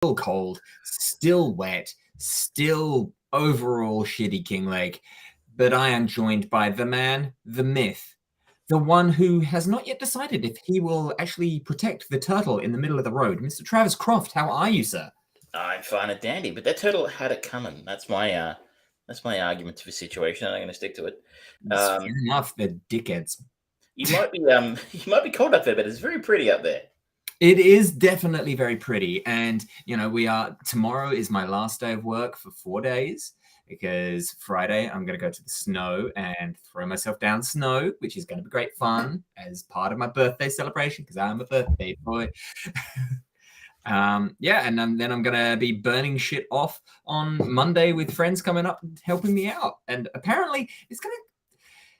cold, still wet, still overall shitty King Lake. But I am joined by the man, the myth, the one who has not yet decided if he will actually protect the turtle in the middle of the road. Mr. Travis Croft, how are you, sir? I'm fine and dandy, but that turtle had it coming. That's my argument to the situation, and I'm going to stick to it. Fair enough, the dickheads. You might be you might be cold up there, but it's very pretty up there. It is definitely very pretty, and tomorrow is my last day of work for 4 days. Because Friday I'm going to go to the snow and throw myself down snow, which is going to be great fun as part of my birthday celebration because I'm a birthday boy. And then I'm going to be burning shit off on Monday with friends coming up and helping me out. And apparently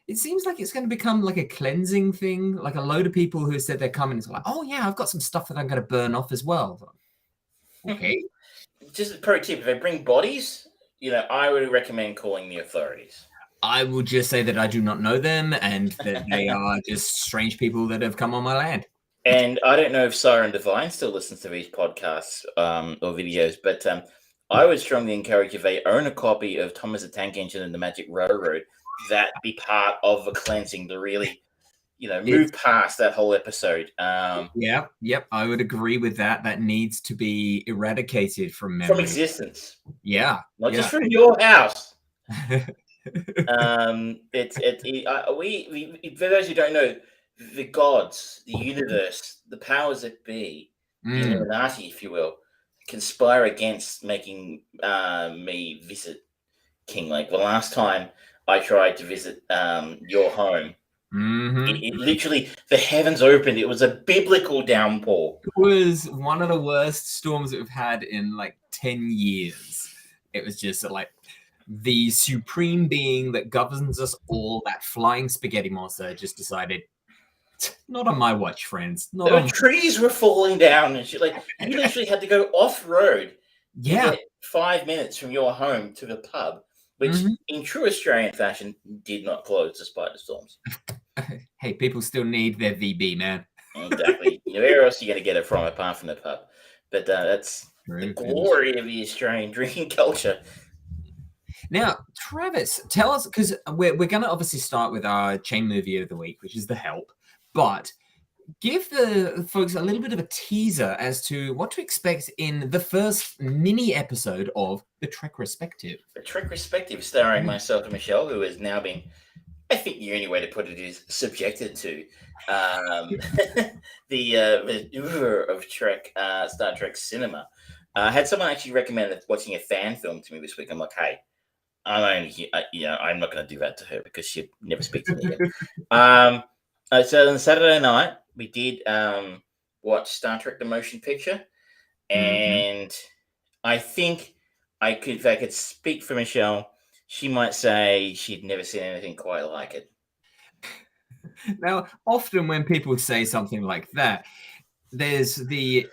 it seems like it's going to become like a cleansing thing. Like a load of people who said they're coming, it's like, oh yeah, I've got some stuff that I'm going to burn off as well. Okay. Just a pro tip, if they bring bodies, I would recommend calling the authorities. I will just say that I do not know them and that they are just strange people that have come on my land. And I don't know if Siren Divine still listens to these podcasts or videos, but I would strongly encourage if they own a copy of Thomas the Tank Engine and the Magic Railroad, that be part of the cleansing to really, move past that whole episode. Yep, I would agree with that. That needs to be eradicated from memory. From existence. Yeah. Not just from your house. We for those who don't know, the gods, the universe, the powers that be, the Illuminati, if you will, conspire against making me visit King Lake. The last time I tried to visit your home, it literally, the heavens opened. It was a biblical downpour. It was one of the worst storms that we've had in like 10 years. It was just like the supreme being that governs us all, that flying spaghetti monster, just decided, not on my watch, friends. Trees were falling down and shit. Like, you literally had to go off-road to get 5 minutes from your home to the pub, which in true Australian fashion did not close despite the storms. Hey, people still need their VB, man. Exactly. Where else are you going to get it from apart from the pub? But that's the glory of the Australian drinking culture. Now, Travis, tell us, because we're going to obviously start with our chain movie of the week, which is The Help, but give the folks a little bit of a teaser as to what to expect in the first mini episode of The Trek Respective. The Trek Respective, starring myself and Michelle, who has now been, I think the only way to put it is, subjected to the of Trek, Star Trek cinema. I had someone actually recommend watching a fan film to me this week. I'm like, hey, I'm not going to do that to her because she'd never speak to me again. So on Saturday night, we did watch Star Trek: The Motion Picture, and I think if I could speak for Michelle, she might say she'd never seen anything quite like it. Now, often when people say something like that, there's the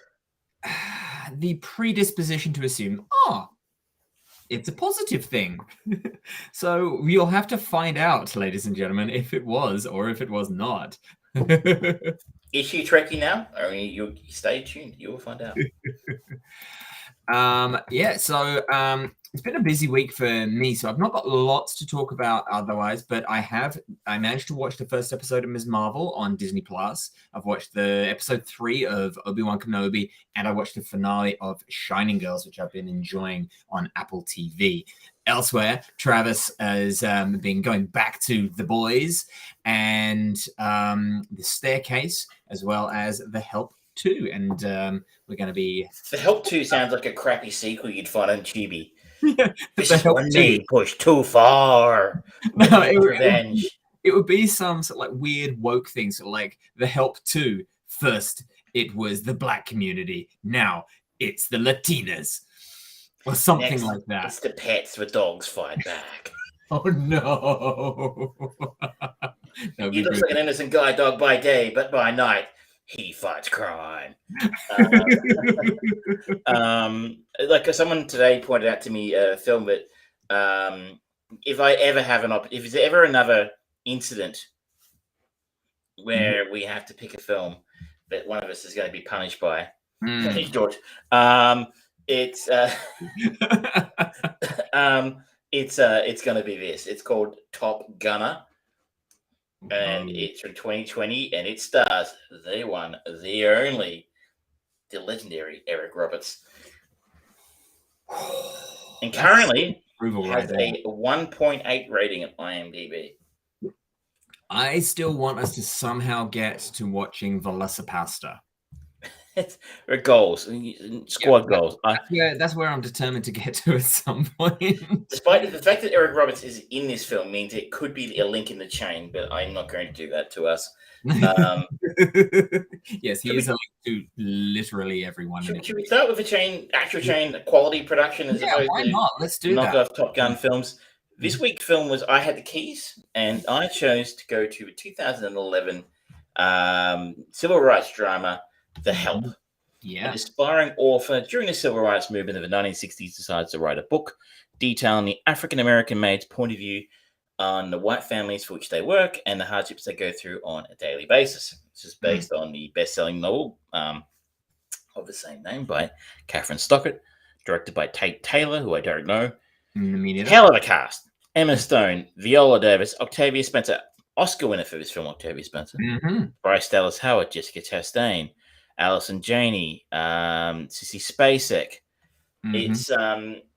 predisposition to assume, it's a positive thing. So you'll have to find out, ladies and gentlemen, if it was or if it was not. Is she Trekkie now? I mean, you stay tuned. You will find out. So it's been a busy week for me, so I've not got lots to talk about otherwise, but I managed to watch the first episode of Ms. Marvel on Disney+. I've watched the episode 3 of Obi-Wan Kenobi, and I watched the finale of Shining Girls, which I've been enjoying on Apple TV. Elsewhere, Travis has been going back to The Boys and The Staircase, as well as The Help 2, and we're going to be... The Help 2 sounds like a crappy sequel you'd find on Chibi. Yeah, this is when they push too far. No, it would be some sort of like weird woke thing, sort of like The Help 2. First, it was the Black community. Now, it's the Latinas. Or something Next, like that. It's the pets, the dogs fight back. Oh, no. He looks like an innocent guide dog by day, but by night, he fights crime. Like someone today pointed out to me a film that if there's ever another incident where we have to pick a film that one of us is going to be punished by, George, It's it's going to be this. It's called Top Gunner, and it's from 2020, and it stars the one, the only, the legendary Eric Roberts, and currently has a 1.8 rating at IMDb. I still want us to somehow get to watching Velocipasta. Goals, squad goals. That's where I'm determined to get to at some point. Despite the fact that Eric Roberts is in this film means it could be a link in the chain, but I'm not going to do that to us. Yes, he is a link to literally everyone. Should we start with actual chain quality production as opposed why to not? Let's do that. knockoff Top Gun films? This week's film was I Had the Keys, and I chose to go to a 2011 civil rights drama, The Help. Yeah. An aspiring author during the civil rights movement of the 1960s decides to write a book detailing the African-American maid's point of view on the white families for which they work and the hardships they go through on a daily basis. This is based on the best-selling novel of the same name by Catherine Stockett, directed by Tate Taylor, who I don't know. Hell of a cast. Emma Stone, Viola Davis, Octavia Spencer, Oscar winner for this film, Octavia Spencer. Bryce Dallas Howard, Jessica Chastain, Allison Janney, Sissy Spacek.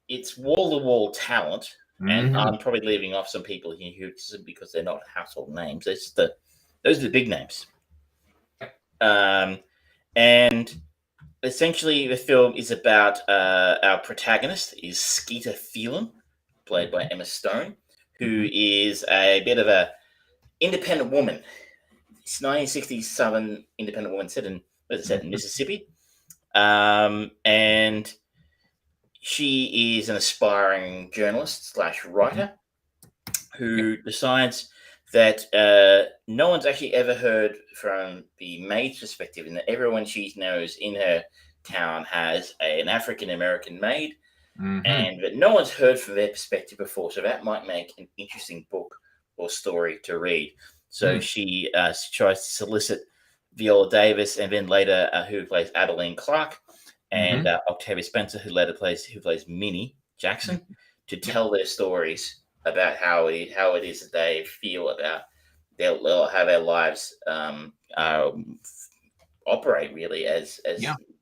It's wall-to-wall talent, and I'm probably leaving off some people here who, because they're not household names. Those are the big names. And essentially, the film is about our protagonist is Skeeter Phelan, played by Emma Stone, who is a bit of a independent woman. It's 1960s Southern independent woman set in Mississippi, and she is an aspiring journalist / writer who decides that no one's actually ever heard from the maid's perspective, and that everyone she knows in her town has an African-American maid, and that no one's heard from their perspective before, so that might make an interesting book or story to read. So she tries to solicit Viola Davis, and then later who plays Adeline Clark, and Octavia Spencer, who plays Minnie Jackson, to tell their stories about how it is that they feel about how their lives operate really as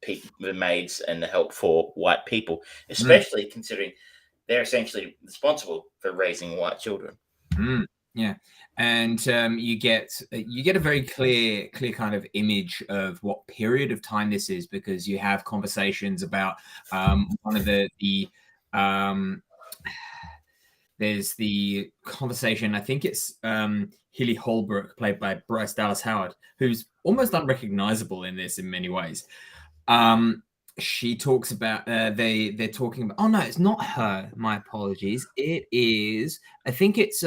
people, the maids, and the help for white people, especially considering they're essentially responsible for raising white children. Yeah, and you get a very clear kind of image of what period of time this is, because you have conversations about one of there's the conversation, I think it's Hilly Holbrook, played by Bryce Dallas Howard, who's almost unrecognizable in this in many ways. She talks about they're talking about, oh no, it's not her, my apologies, it is, I think it's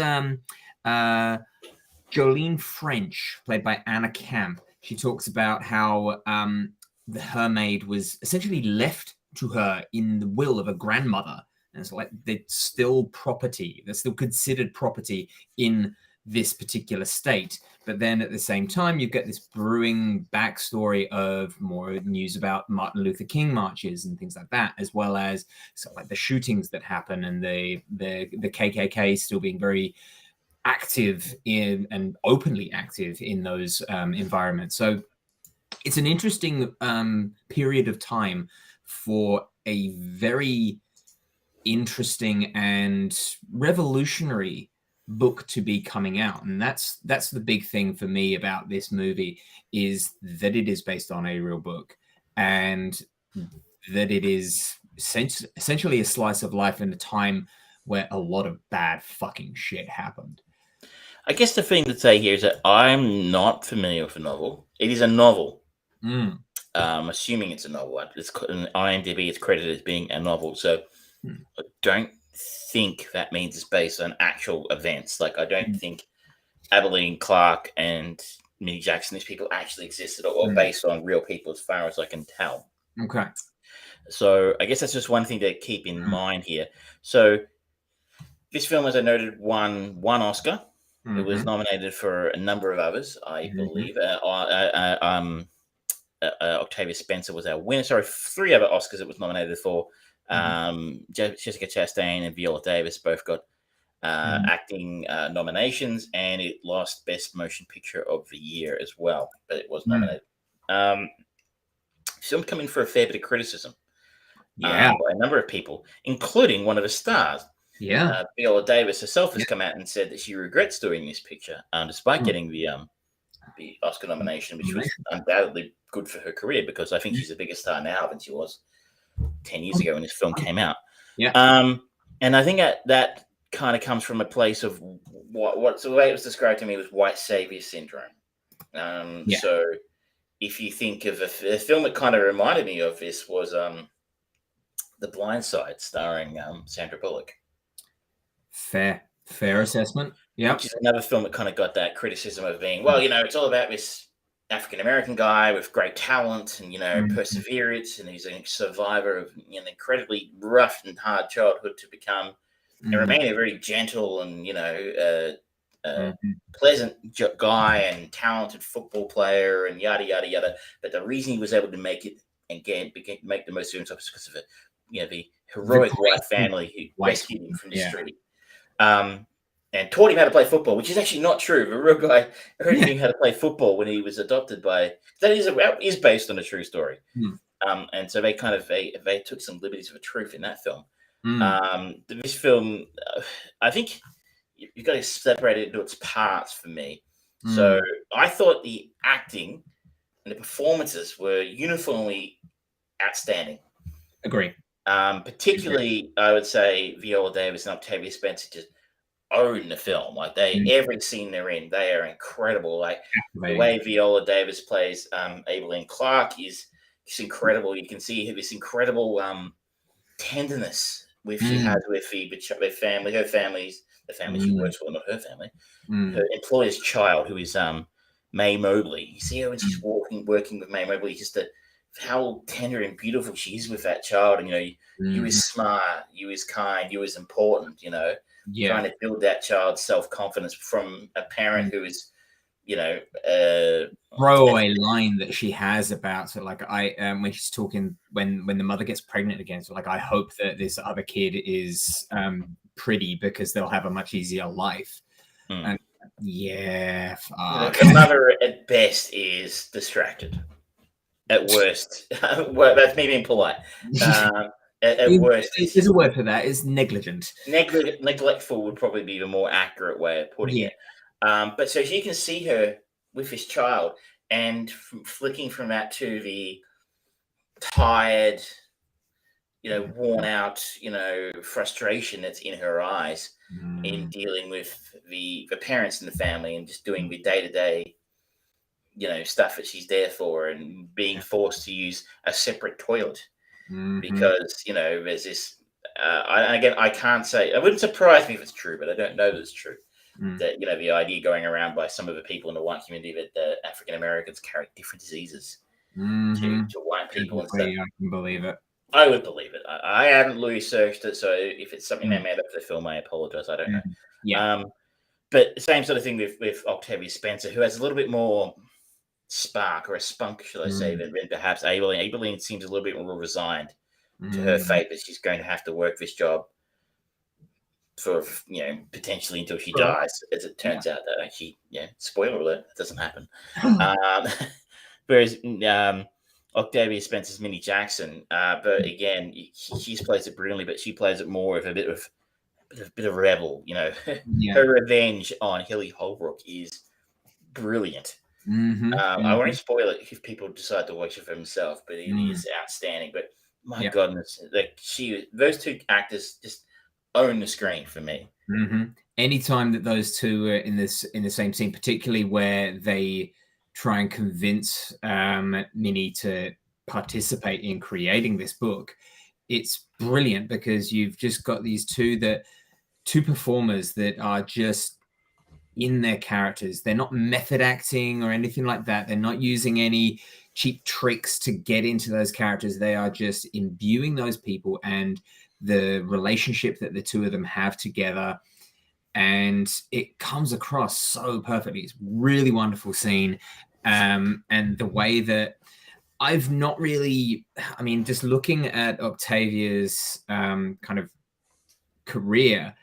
Jolene French, played by Anna Camp. She talks about how her maid was essentially left to her in the will of a grandmother, and it's like they're still property, they're still considered property in this particular state. But then at the same time, you get this brewing backstory of more news about Martin Luther King marches and things like that, as well as sort of like the shootings that happen, and the KKK still being very active in and openly active in those environments. So it's an interesting period of time for a very interesting and revolutionary book to be coming out, and that's the big thing for me about this movie, is that it is based on a real book, and that it is essentially a slice of life in a time where a lot of bad fucking shit happened. I guess the thing to say here is that I'm not familiar with the novel. It is a novel. Assuming it's a novel. It's in IMDb, it's credited as being a novel. So I don't think that means it's based on actual events. Like, I don't think Adeline Clark and Minnie Jackson, these people actually existed or based on real people, as far as I can tell. Okay. So I guess that's just one thing to keep in mind here. So this film, as I noted, won one Oscar. It was nominated for a number of others, I believe. Octavia Spencer was our winner. Sorry, 3 other Oscars it was nominated for. Jessica Chastain and Viola Davis both got acting nominations, and it lost Best Motion Picture of the Year as well, but it was nominated. Film coming for a fair bit of criticism by a number of people, including one of the stars. Viola Davis herself has come out and said that she regrets doing this picture, despite getting the Oscar nomination, which was undoubtedly good for her career, because I think she's a bigger star now than she was 10 years ago when this film came out. And I think that kind of comes from a place of what's the way it was described to me was white savior syndrome. So if you think of a film that kind of reminded me of this was The Blind Side, starring Sandra Bullock. Fair assessment. Yeah, which is another film that kind of got that criticism of being, well, it's all about this African-American guy with great talent and, perseverance, and he's a survivor of an incredibly rough and hard childhood to become and remain a very gentle and, pleasant guy and talented football player and yada, yada, yada. But the reason he was able to make it and make the most of himself is because of the heroic white family who rescued him from the street. And taught him how to play football, which is actually not true. The real guy already knew how to play football when he was adopted by. That is based on a true story. And so they kind of they took some liberties of a truth in that film. This film, I think you've got to separate it into its parts for me. So I thought the acting and the performances were uniformly outstanding. Agree. Particularly, I would say Viola Davis and Octavia Spencer just own the film. Like every scene they're in, they are incredible. Like the way Viola Davis plays Aileen Clark is just incredible. You can see this incredible tenderness she has with their family, the family she works for, not her family. Her employer's child, who is Mae Mobley. You see her when she's working with Mae Mobley, just how tender and beautiful she is with that child. And you is smart, you is kind, you is important. Trying to build that child's self-confidence from a parent who is, throwaway line that she has about when she's talking when the mother gets pregnant again. So I hope that this other kid is pretty because they'll have a much easier life. And the mother at best is distracted. At worst, well, that's me being polite. At worst, there's a word for that. It's negligent. Neglectful would probably be the more accurate way of putting it. But so you can see her with this child and flicking from that to the tired, worn out, frustration that's in her eyes in dealing with the parents in the family and just doing the day-to-day, stuff that she's there for, and being forced to use a separate toilet. Because there's this. I can't say. It wouldn't surprise me if it's true, but I don't know that it's true. That the idea going around by some of the people in the white community that African Americans carry different diseases to white people and stuff. I can believe it. I would believe it. I haven't researched it, so if it's something they made up for the film, I apologize. I don't know. But the same sort of thing with Octavia Spencer, who has a little bit more spark or a spunk, shall I say, than perhaps Aileen. Aileen seems a little bit more resigned to her fate that she's going to have to work this job for potentially until she dies, as it turns out that actually, spoiler alert, it doesn't happen. Whereas Octavia Spencer's Minnie Jackson, but again, she plays it brilliantly, but she plays it more with a bit of rebel. Her revenge on Hilly Holbrook is brilliant. I won't spoil it if people decide to watch it for themselves, but it is outstanding. But my goodness, those two actors just own the screen for me. Anytime that those two are in the same scene, particularly where they try and convince Minnie to participate in creating this book, it's brilliant because you've just got these two performers that are just in their characters. They're not method acting or anything like that. They're not using any cheap tricks to get into those characters. They are just imbuing those people and the relationship that the two of them have together. And it comes across so perfectly. It's really wonderful scene. And the way that I've not really, I mean, just looking at Octavia's kind of career,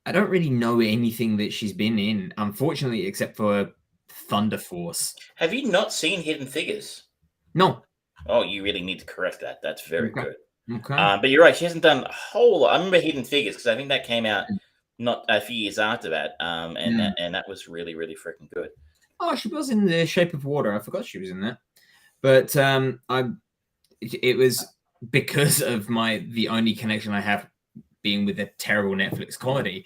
I don't really know anything that she's been in, unfortunately, except for Thunder Force. Have you not seen Hidden Figures? No. Oh, you really need to correct that. That's very Okay. good. Okay. But you're right. She hasn't done a whole lot. I remember Hidden Figures because I think that came out not a few years after that. And that was really, really freaking good. Oh, she was in The Shape of Water. I forgot she was in that. But it was because of the only connection I have being with a terrible Netflix comedy.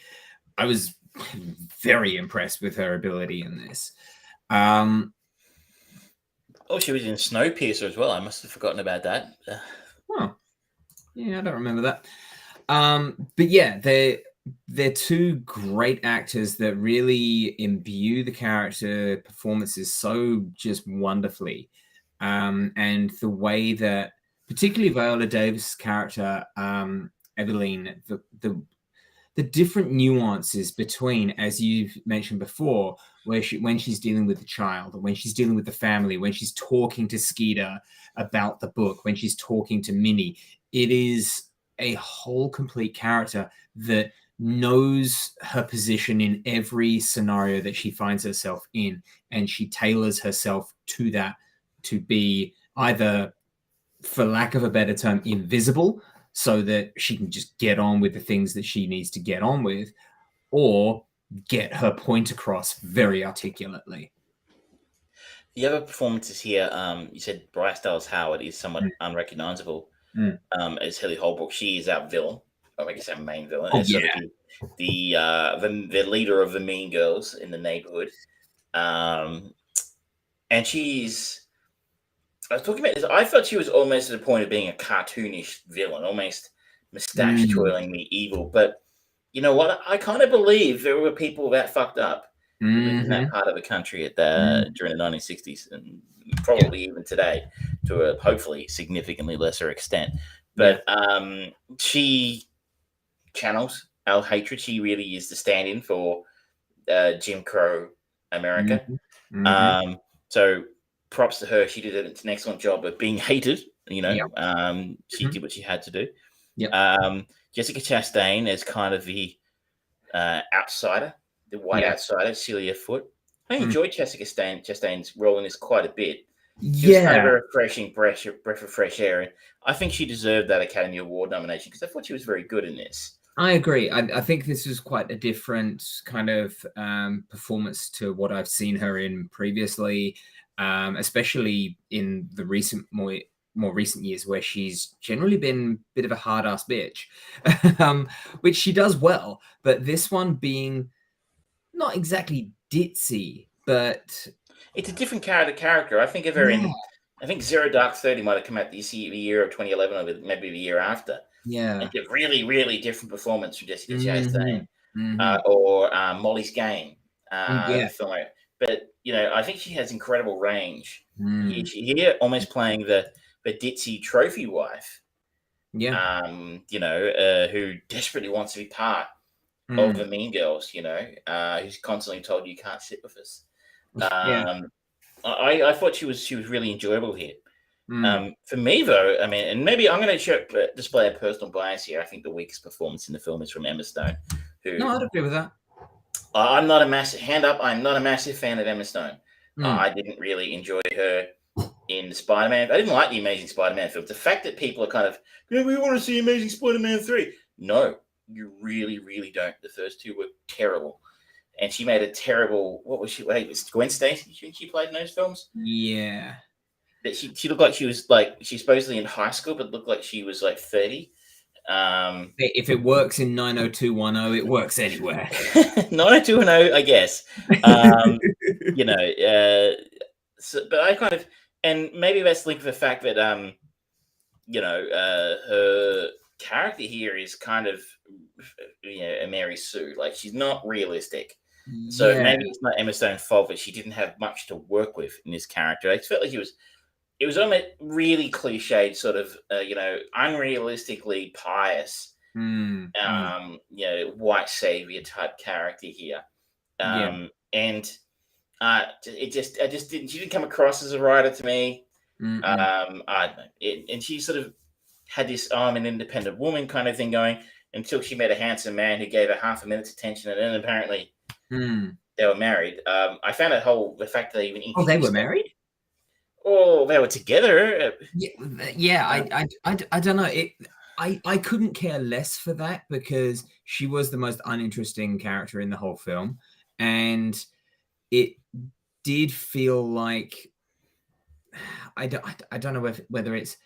I was very impressed with her ability in this. Oh, she was in Snowpiercer as well. I must have forgotten about that. Oh, yeah, I don't remember that. But yeah, they're two great actors that really imbue the character performances so just wonderfully. And the way that, particularly Viola Davis' character, Eveline, the different nuances between, as you've mentioned before, when she's dealing with the child, when she's dealing with the family, when she's talking to Skeeter about the book, when she's talking to Minnie, it is a whole complete character that knows her position in every scenario that she finds herself in, and she tailors herself to that to be either, for lack of a better term, invisible, so that she can just get on with the things that she needs to get on with, or get her point across very articulately. The other performances here, you said Bryce Dallas Howard is somewhat unrecognizable as Haley Holbrook. She is our villain, or I guess our main villain, Oh, as sort of the leader of the mean girls in the neighborhood. And I was talking about this. I thought she was almost at the point of being a cartoonish villain, almost mustache twirlingly evil. But you know what? I kind of believe there were people that fucked up who lived in that part of the country during the 1960s, and probably even today, to a hopefully significantly lesser extent. But she channels our hatred. She really is the stand-in for Jim Crow America. So props to her. She did an excellent job of being hated. You know, she did what she had to do. Jessica Chastain as kind of the outsider, the white outsider, Celia Foote. I enjoyed Jessica Chastain's role in this quite a bit. She was kind of a refreshing breath of fresh air. And I think she deserved that Academy Award nomination because I thought she was very good in this. I agree. I think this was quite a different kind of performance to what I've seen her in previously, especially in the more recent years, where she's generally been a bit of a hard-ass bitch, which she does well. But this one being not exactly ditzy, but it's a different character. I think of her in, I think Zero Dark 30 might have come out the year of 2011 or maybe the year after. Yeah. It's a really, really different performance from Jessica Chastain. Or Molly's Game. But, you know, I think she has incredible range. Here, almost playing the ditzy trophy wife. You know, who desperately wants to be part of the Mean Girls, you know, who's constantly told you can't sit with us. I thought she was really enjoyable here. For me, though, I mean, and maybe I'm going to display a personal bias here. I think the weakest performance in the film is from Emma Stone. No, I'd agree with that. I'm not a massive I'm not a massive fan of Emma Stone. I didn't really enjoy her in Spider-Man. I didn't like the Amazing Spider-Man film. The fact that people are kind of, we want to see Amazing Spider-Man 3. No, you really, really don't. The first two were terrible. And she made a terrible, what was she? Wait, was Gwen Stacy? She played in those films? Yeah. That she looked like she's supposedly in high school, but looked like she was like 30. If it works in 90210, it works anywhere. 90210, I guess. You know, but I kind of, and maybe that's linked to the fact that, you know, her character here is kind of, you know, a Mary Sue. Like, she's not realistic. So maybe it's not Emma Stone's fault that she didn't have much to work with in this character. I felt like it was almost really cliched, sort of, you know, unrealistically pious, you know, white savior type character here. And it just didn't, she didn't come across as a writer to me. I don't know. And she sort of had this I'm an independent woman kind of thing going until she met a handsome man who gave her half a minute's attention, and then apparently they were married. I found the fact that they even Oh, they were introduced them. married? Oh, they were together. Yeah. I don't know. I couldn't care less for that because she was the most uninteresting character in the whole film, and it did feel like I don't know whether it's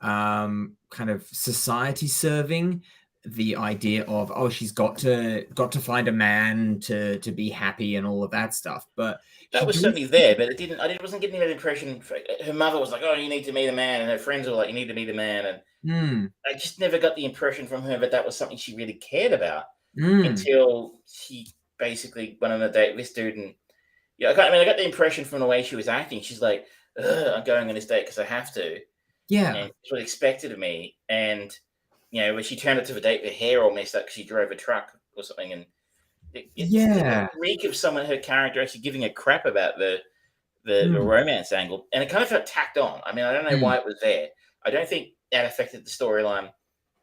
kind of society serving the idea of she's got to find a man to be happy and all of that stuff, but That she was did. certainly there, but it didn't. I wasn't getting that impression. Her mother was like, "Oh, you need to meet a man," and her friends were like, "You need to meet a man," and I just never got the impression from her that was something she really cared about until she basically went on a date with this dude. And I got the impression from the way she was acting. She's like, "I'm going on this date because I have to," Yeah. and it's what expected of me. And when she turned up to the date, her hair all messed up because she drove a truck or something, and it didn't reek of someone, her character, actually giving a crap about the romance angle, and it kind of felt tacked on. I mean, I don't know why it was there. I don't think that affected the storyline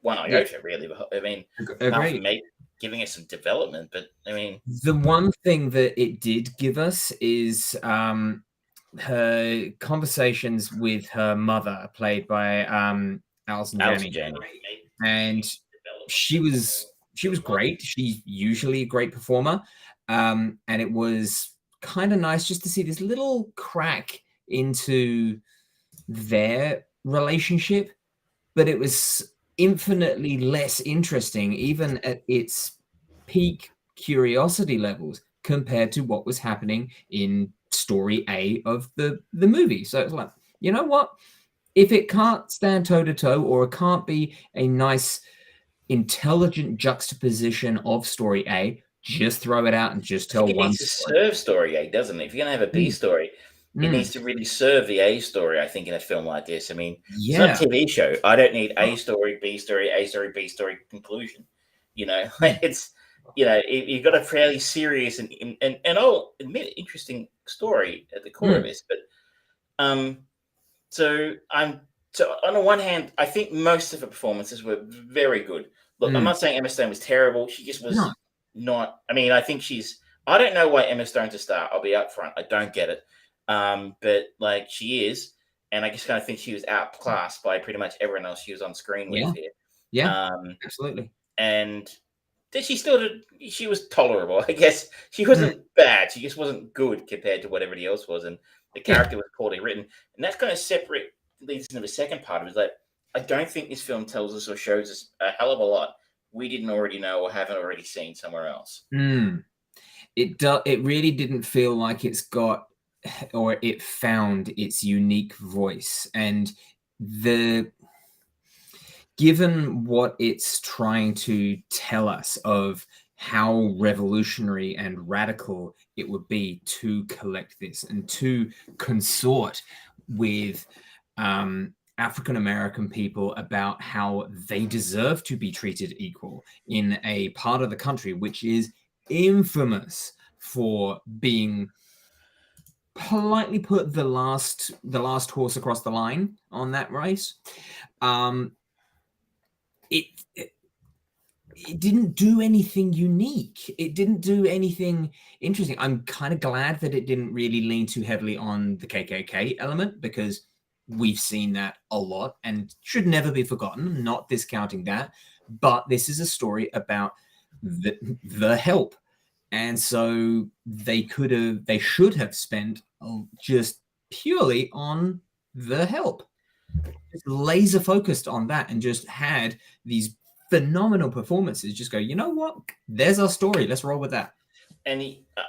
one iota, really. I mean, apart from maybe giving us some development, but I mean, the one thing that it did give us is her conversations with her mother, played by Alison Janney, and she was great. She's usually a great performer, and it was kind of nice just to see this little crack into their relationship, but it was infinitely less interesting, even at its peak curiosity levels, compared to what was happening in story A of the movie. So it's like, you know what? If it can't stand toe to toe, or it can't be a nice, intelligent juxtaposition of story A, just throw it out and just tell one. It needs to serve story A, doesn't it? If you're going to have a B story, it needs to really serve the A story, I think, in a film like this. I mean, it's not a TV show. I don't need A story, B story, A story, B story, conclusion. It's, you've got a fairly serious and I'll admit, interesting story at the core of this. But so on the one hand, I think most of the performances were very good. Look, I'm not saying Emma Stone was terrible. She just was not. I mean, I think I don't know why Emma Stone's a star. I'll be upfront. I don't get it. But she is, and I just kind of think she was outclassed by pretty much everyone else she was on screen with here. Yeah, absolutely. And she was tolerable. I guess she wasn't bad. She just wasn't good compared to what everybody else was, and the character was poorly written. And that's kind of leads into the second part of it. Is like, I don't think this film tells us or shows us a hell of a lot we didn't already know or haven't already seen somewhere else. It really didn't feel like it's got, or it found its unique voice, and given what it's trying to tell us of how revolutionary and radical it would be to collect this and to consort with African American people about how they deserve to be treated equal in a part of the country which is infamous for being, politely put, the last horse across the line on that race. It didn't do anything unique. It didn't do anything interesting. I'm kind of glad that it didn't really lean too heavily on the KKK element, because we've seen that a lot and should never be forgotten. Not discounting that, but this is a story about the help, and so they should have spent just purely on the help, just laser focused on that, and just had these phenomenal performances. Just go, you know what? There's our story. Let's roll with that. And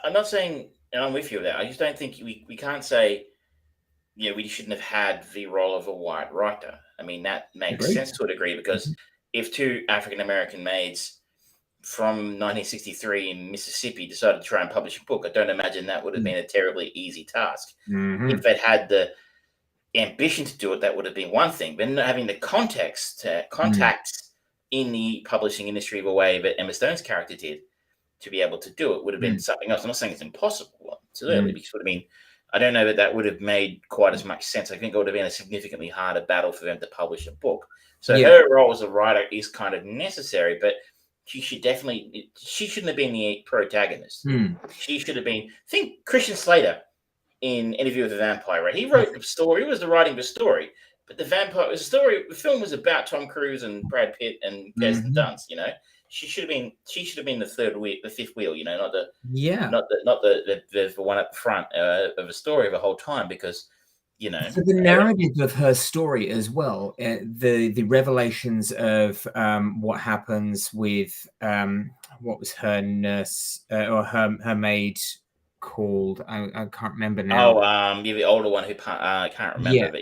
I'm not saying, and I'm with you there. I just don't think we can't say, we shouldn't have had the role of a white writer. I mean, that makes sense to a degree, because if two African American maids from 1963 in Mississippi decided to try and publish a book, I don't imagine that would have been a terribly easy task. If they'd had the ambition to do it, that would have been one thing. But not having the contacts in the publishing industry of a way that Emma Stone's character did to be able to do it would have been something else. I'm not saying it's impossible, certainly, because it would have been I don't know that would have made quite as much sense. I think it would have been a significantly harder battle for them to publish a book. So her role as a writer is kind of necessary, but she shouldn't have been the protagonist. She should have been. Think Christian Slater in Interview with a Vampire, right? He wrote the story. He was the writing the story, but the film was about Tom Cruise and Brad Pitt and Kirsten Dunst. She should have been the fifth wheel. Not the one up front of a story the whole time, because So the narrative of her story as well, the revelations of what happens with what was her nurse or her maid called? I can't remember now. You're the older one who I can't remember, but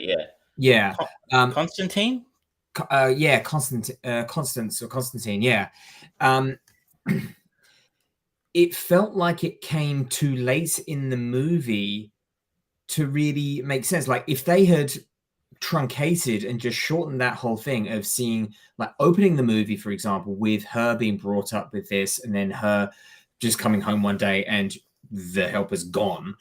yeah. Constantine. Constance or Constantine. Yeah. It felt like it came too late in the movie to really make sense. Like if they had truncated and just shortened that whole thing of seeing, like, opening the movie, for example, with her being brought up with this and then her just coming home one day and the help is gone,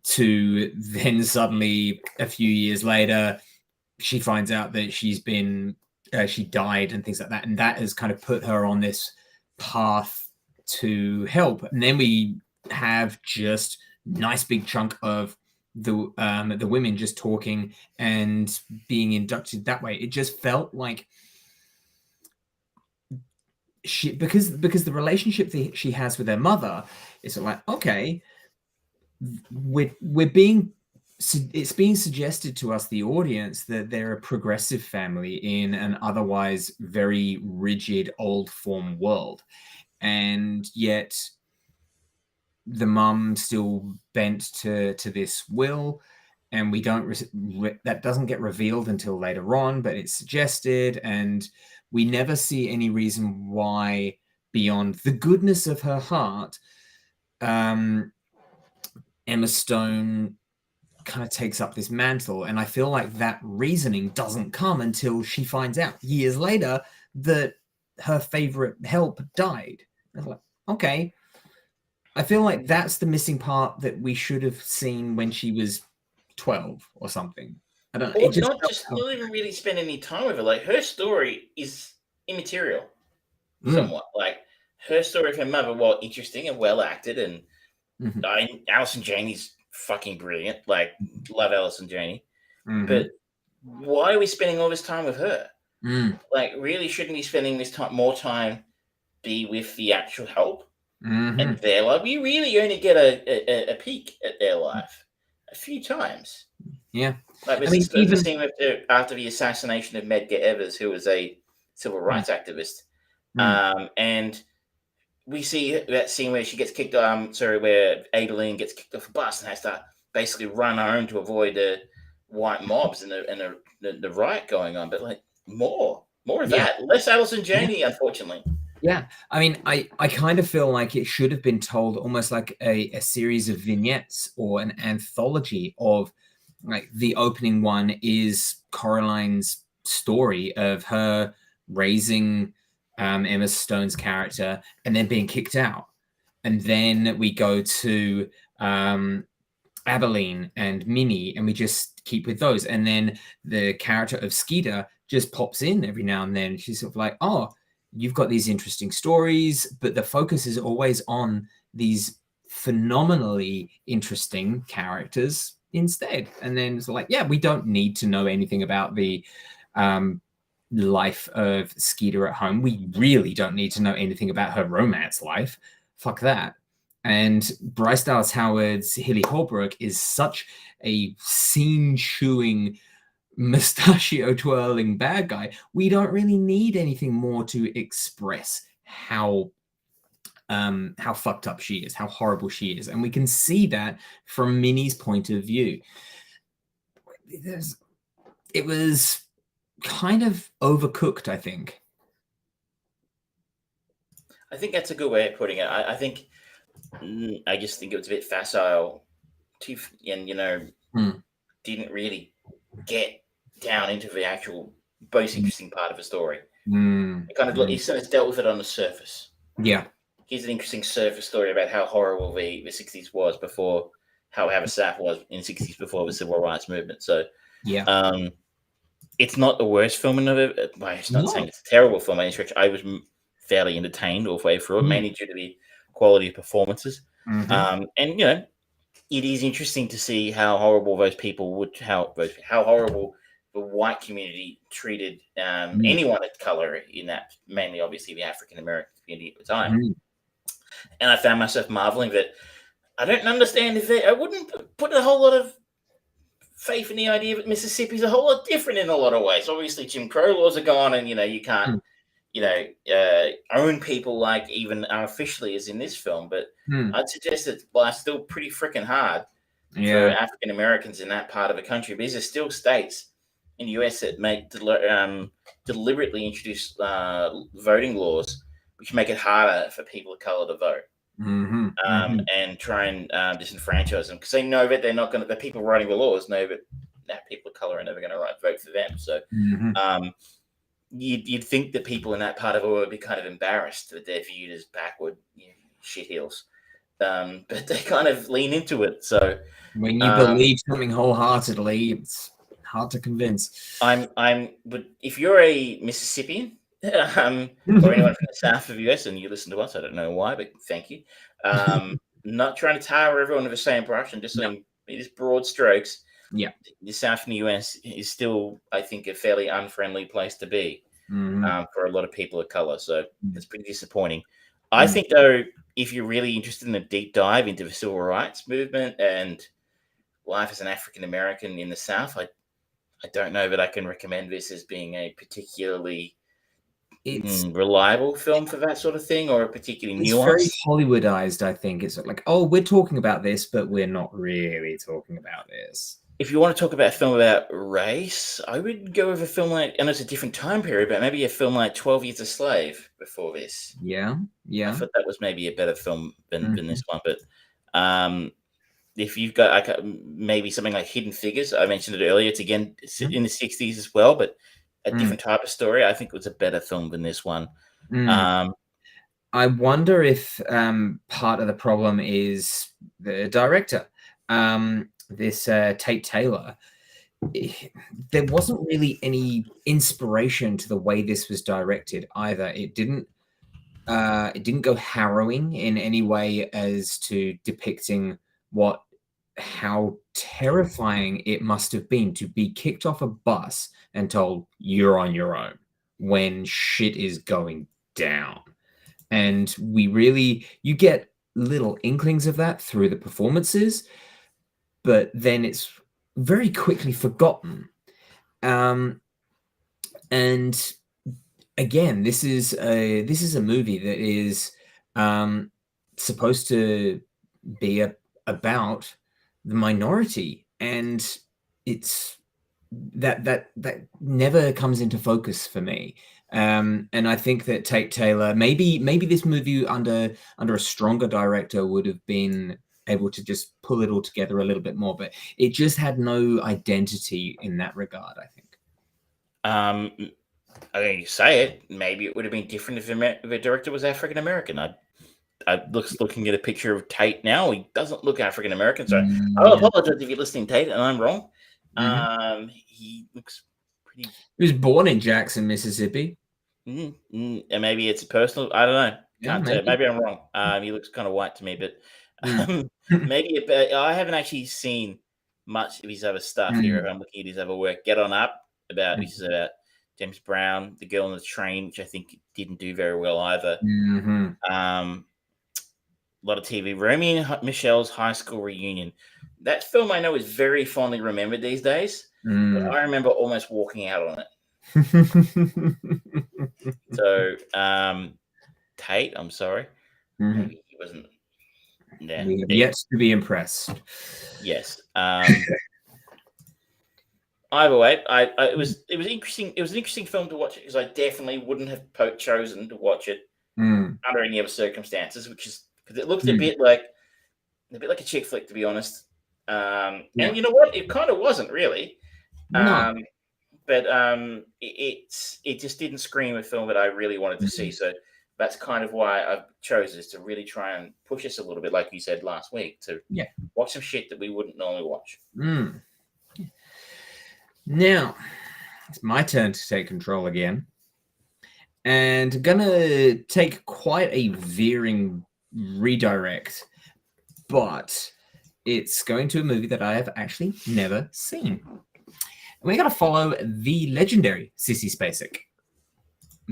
to then suddenly a few years later she finds out that she died and things like that, and that has kind of put her on this path to help. And then we have just nice big chunk of the women just talking and being inducted that way. It just felt like because the relationship that she has with her mother is like, okay, it's being suggested to us, the audience, that they're a progressive family in an otherwise very rigid old form world, and yet the mum still bent to this will, and we don't that doesn't get revealed until later on, but it's suggested, and we never see any reason why, beyond the goodness of her heart, Emma Stone kind of takes up this mantle. And I feel like that reasoning doesn't come until she finds out years later that her favorite help died. I was like, okay, I feel like that's the missing part that we should have seen when she was 12 or something. I don't know. Not even really spend any time with her. Like, her story is immaterial somewhat. Like, her story of her mother, well, interesting and well acted, and Allison Janney's fucking brilliant. Like, love Allison Janney. But why are we spending all this time with her? Like, really, shouldn't we spending more time be with the actual help and their life? We really only get a peek at their life a few times. Yeah. Like, even scene after the assassination of Medgar Evers, who was a civil rights activist, and we see that scene where she gets kicked. Where Aileen gets kicked off a bus and has to basically run home to avoid the white mobs and the riot going on. But like more of that, less Allison Janney, unfortunately. Yeah, I mean, I kind of feel like it should have been told almost like a series of vignettes or an anthology of, like, the opening one is Coraline's story of her raising Emma Stone's character and then being kicked out. And then we go to Abilene and Minnie, and we just keep with those. And then the character of Skeeter just pops in every now and then. She's sort of like, oh, you've got these interesting stories, but the focus is always on these phenomenally interesting characters instead. And then it's like, yeah, we don't need to know anything about the life of Skeeter at home. We really don't need to know anything about her romance life. Fuck that. And Bryce Dallas Howard's Hilly Holbrook is such a scene-chewing, mustachio-twirling bad guy. We don't really need anything more to express how fucked up she is, how horrible she is. And we can see that from Minnie's point of view. It was kind of overcooked, I think. I think that's a good way of putting it. I just think it was a bit facile, and didn't really get down into the actual most interesting part of the story. It kind of it's dealt with it on the surface. Yeah, here's an interesting surface story about how horrible the 60s was before how the South was in the 60s before the civil rights movement. So Yeah. it's not the worst film in it. It's not saying it's a terrible film by any stretch. I was fairly entertained all the way through it, mainly due to the quality of performances. And it is interesting to see how horrible those people would how horrible the white community treated anyone of color in that, mainly obviously the African American community at the time. And I found myself marveling that I don't understand I wouldn't put a whole lot of faith in the idea that Mississippi's a whole lot different in a lot of ways. Obviously, Jim Crow laws are gone, and you can't, own people like even unofficially as in this film. But I'd suggest that life's still pretty freaking hard for African Americans in that part of the country. These are still states in the US that deliberately introduce voting laws which make it harder for people of color to vote. And try and disenfranchise them because they know that they're not going to. The people writing the laws know that people of color are never going to vote for them. So you'd think that people in that part of the world would be kind of embarrassed that they're viewed as backward shitheels, but they kind of lean into it. So when you believe something wholeheartedly, it's hard to convince. But if you're a Mississippian. Or anyone from the south of the US, and you listen to us, I don't know why, but thank you. Not trying to tar everyone with the same brush, and just saying these broad strokes. Yeah, the south in the US is still, I think, a fairly unfriendly place to be for a lot of people of color. So it's pretty disappointing. I think, though, if you're really interested in a deep dive into the civil rights movement and life as an African American in the South, I don't know that I can recommend this as being a particularly reliable film for that sort of thing, or a particularly nuanced. It's very Hollywoodized, I think. It's like, oh, we're talking about this, but we're not really talking about this. If you want to talk about a film about race, I would go with a film like, and it's a different time period, but maybe a film like 12 Years a Slave before this. Yeah. I thought that was maybe a better film than this one. But if you've got maybe something like Hidden Figures, I mentioned it earlier. It's again in the 60s as well, but a different type of story. I think it was a better film than this one. I wonder if part of the problem is the director. This Tate Taylor. There wasn't really any inspiration to the way this was directed either. It didn't go harrowing in any way as to depicting how terrifying it must have been to be kicked off a bus and told you're on your own when shit is going down. And you get little inklings of that through the performances, but then it's very quickly forgotten. And again, this is a movie that is supposed to be about the minority, and it's that never comes into focus for me. And I think that Tate Taylor, maybe this movie under a stronger director would have been able to just pull it all together a little bit more, but it just had no identity in that regard, I think. I think you say it, maybe it would have been different if the director was African American. I looking at a picture of Tate now. He doesn't look African American, so I apologize if you're listening, Tate, and I'm wrong. He looks pretty. He was born in Jackson, Mississippi. And maybe it's personal. I don't know. Can't tell. Maybe I'm wrong. He looks kind of white to me, but maybe I haven't actually seen much of his other stuff here. I'm looking at his other work. Get On Up, which is about James Brown, The Girl on the Train, which I think didn't do very well either. A lot of TV. Romy and Michelle's High School Reunion. That film I know is very fondly remembered these days, but I remember almost walking out on it. So, Tate, I'm sorry. Maybe he wasn't. Yeah, we have yet to be impressed. Yes. Either way, it was interesting. It was an interesting film to watch because I definitely wouldn't have chosen to watch it under any other circumstances. Because it looked a bit like a chick flick, to be honest. And you know what? It kind of wasn't really. But it just didn't scream a film that I really wanted to see. So That's kind of why I've chosen is to really try and push us a little bit, like you said last week, to watch some shit that we wouldn't normally watch. Now, it's my turn to take control again. And I'm gonna take quite a veering redirect, but it's going to a movie that I have actually never seen. We're going to follow the legendary Sissy Spacek.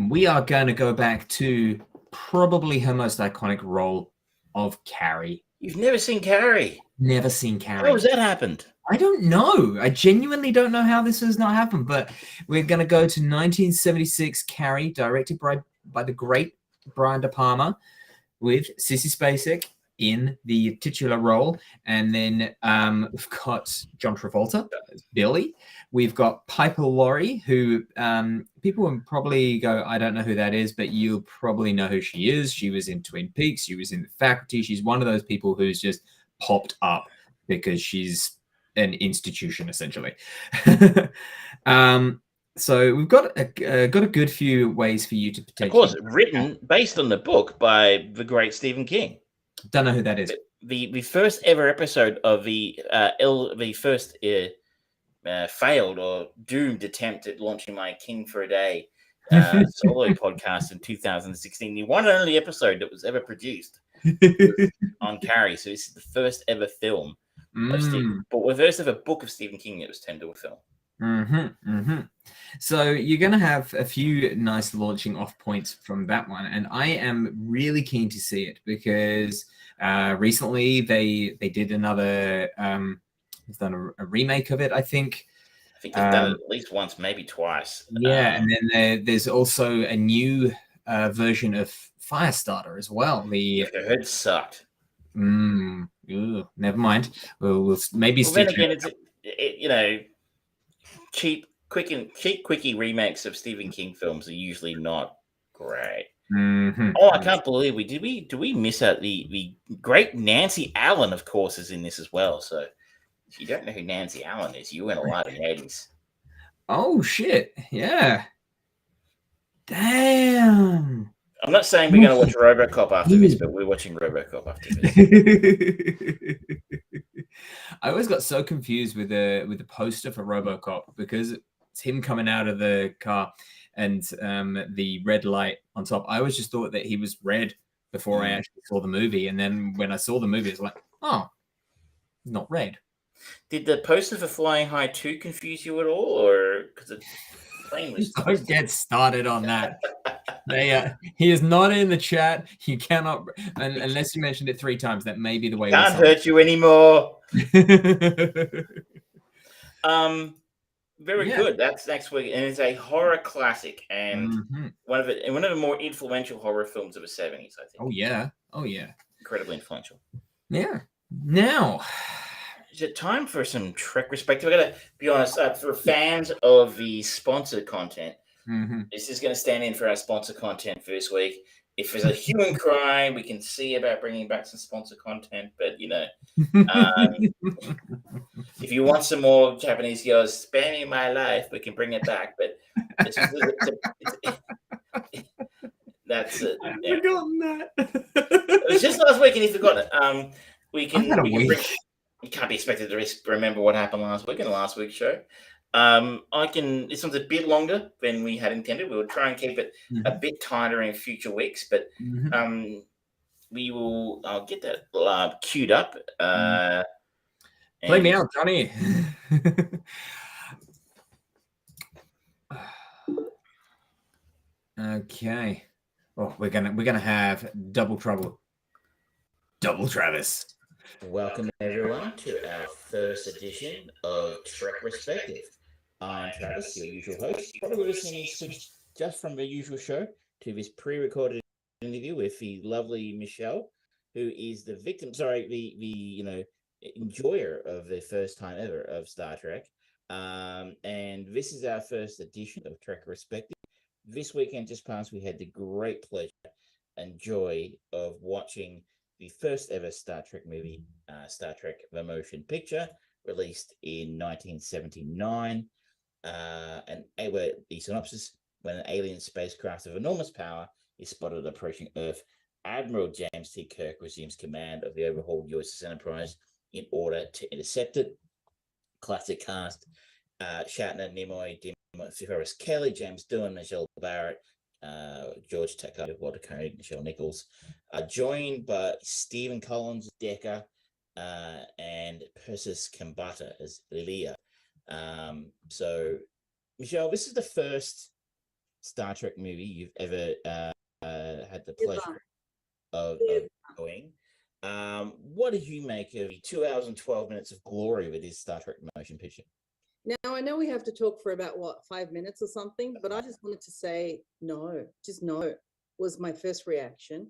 We are going to go back to probably her most iconic role of Carrie. You've never seen Carrie? Never seen Carrie. How has that happened? I don't know. I genuinely don't know how this has not happened, but we're going to go to 1976 Carrie, directed by the great Brian De Palma, with Sissy Spacek in the titular role. And then we've got John Travolta as Billy. We've got Piper Laurie, who people will probably go, I don't know who that is, but you'll probably know who she is. She was in Twin Peaks. She was in The Faculty. She's one of those people who's just popped up because she's an institution, essentially. So we've got a good few ways for you to potentially... Of course, written based on the book by the great Stephen King. Don't know who that is. The first ever episode of the first failed or doomed attempt at launching my King for a Day solo podcast in 2016. The one and only episode that was ever produced on Carrie. So this is the first ever film of Stephen, but the first ever book of Stephen King that was turned to a film. So you're going to have a few nice launching off points from that one, and I am really keen to see it because recently they did another they've done a remake of it. I think they've done it at least once, maybe twice. Yeah, and then there's also a new version of Firestarter as well. I heard it sucked. Never mind. We'll maybe. Well, then again, it's cheap quickie remakes of Stephen King films are usually not great. Oh, I can't believe do we miss out the great Nancy Allen, of course, is in this as well. So if you don't know who Nancy Allen is, you went a lot in the 80s. Oh shit! Yeah. Damn. I'm not saying we're going to watch RoboCop after this, but we're watching RoboCop after this. I always got so confused with the poster for RoboCop because it's him coming out of the car and the red light on top. I always just thought that he was red before I actually saw the movie, and then when I saw the movie, it's like, oh, he's not red. Did the poster for Flying High 2 confuse you at all, or because the plane was? Don't get started on that. He is not in the chat. You cannot, unless you mentioned it 3 times. That may be the way. Can't hurt you anymore. Very good. That's next week, and it's a horror classic, and one of the more influential horror films of the 70s, I think. Oh yeah. Incredibly influential. Yeah. Now, is it time for some Trek perspective? I gotta be honest. For fans of the sponsored content, this is going to stand in for our sponsor content for this week. If there's a human cry, we can see about bringing back some sponsor content. But if you want some more Japanese girls spamming my life, we can bring it back. But that's it. I've forgotten that. It was just last week, and you forgot it. You can't be expected to remember what happened last week in the last week's show. This one's a bit longer than we had intended. We'll try and keep it a bit tighter in future weeks, but I'll get that queued up. Play me out, Johnny. Okay. Oh, we're gonna have double trouble. Double Travis. Welcome everyone to our first edition of Trek Perspective. I'm Travis, your usual host. Probably listening switched just from the usual show to this pre-recorded interview with the lovely Michelle, who is the enjoyer of the first time ever of Star Trek. And this is our first edition of Trek Perspective. This weekend just passed, we had the great pleasure and joy of watching the first ever Star Trek movie, Star Trek The Motion Picture, released in 1979. And the synopsis: when an alien spacecraft of enormous power is spotted approaching Earth. Admiral James T. Kirk resumes command of the overhauled USS Enterprise in order to intercept it. Classic cast: Shatner, Nimoy, Ferris Kelly, James Doohan, Michelle Barrett, George Takei, Walter Koenig, Michelle Nichols, joined by Stephen Collins, Decker, and Persis Kambata as Lilia. So, Michelle, this is the first Star Trek movie you've ever had the pleasure of going. What did you make of 2 hours and 12 minutes of glory with this Star Trek motion picture? Now, I know we have to talk for about, 5 minutes or something, but I just wanted to say no, just no, was my first reaction.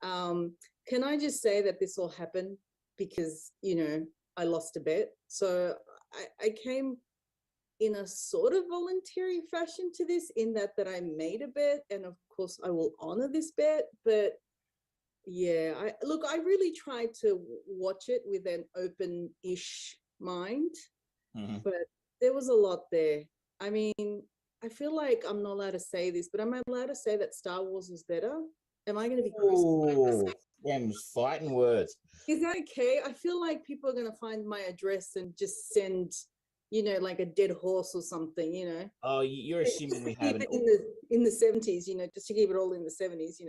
Can I just say that this all happened because, I lost a bet. So I came in a sort of voluntary fashion to this, in that I made a bet, and of course I will honor this bet. But yeah, I really tried to watch it with an open-ish mind, but there was a lot there. I mean, I feel like I'm not allowed to say this, but am I allowed to say that Star Wars was better? Am I going to be crucified? Them fighting words. Is that okay? I feel like people are going to find my address and just send, like a dead horse or something, Oh, you're assuming we have in the 70s, just to keep it all in the 70s,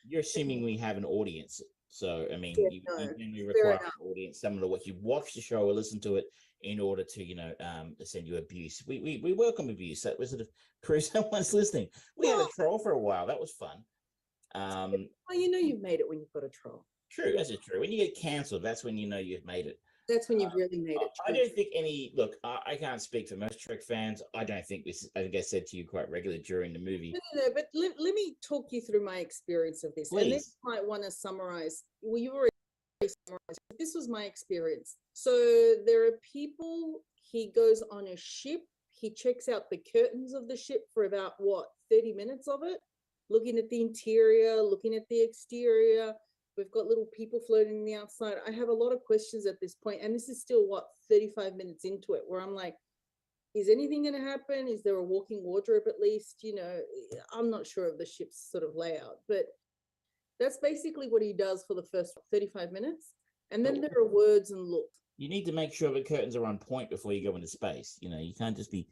You're assuming we have an audience. So, I mean, you generally fair require enough. an audience, someone to watch you watch the show or listen to it in order to, send you abuse. We welcome abuse. That was sort of prove someone's listening. We had a troll for a while. That was fun. Well, you've made it when you've got a troll. True, that's true. When you get cancelled, that's when you know you've made it. That's when you've really made it. I don't think look, I can't speak for most Trek fans. I don't think this, I think I said to you quite regularly during the movie. No, but let me talk you through my experience of this. Please. And then you might want to summarize. Well, you already summarized. This was my experience. So there are people, he goes on a ship, he checks out the curtains of the ship for about, 30 minutes of it, looking at the interior, looking at the exterior. We've got little people floating in the outside. I have a lot of questions at this point, and this is still 35 minutes into it, where I'm like, is anything going to happen? Is there a walking wardrobe at least? I'm not sure of the ship's sort of layout, but that's basically what he does for the first 35 minutes. And then there are words and looks. You need to make sure the curtains are on point before you go into space. You can't just be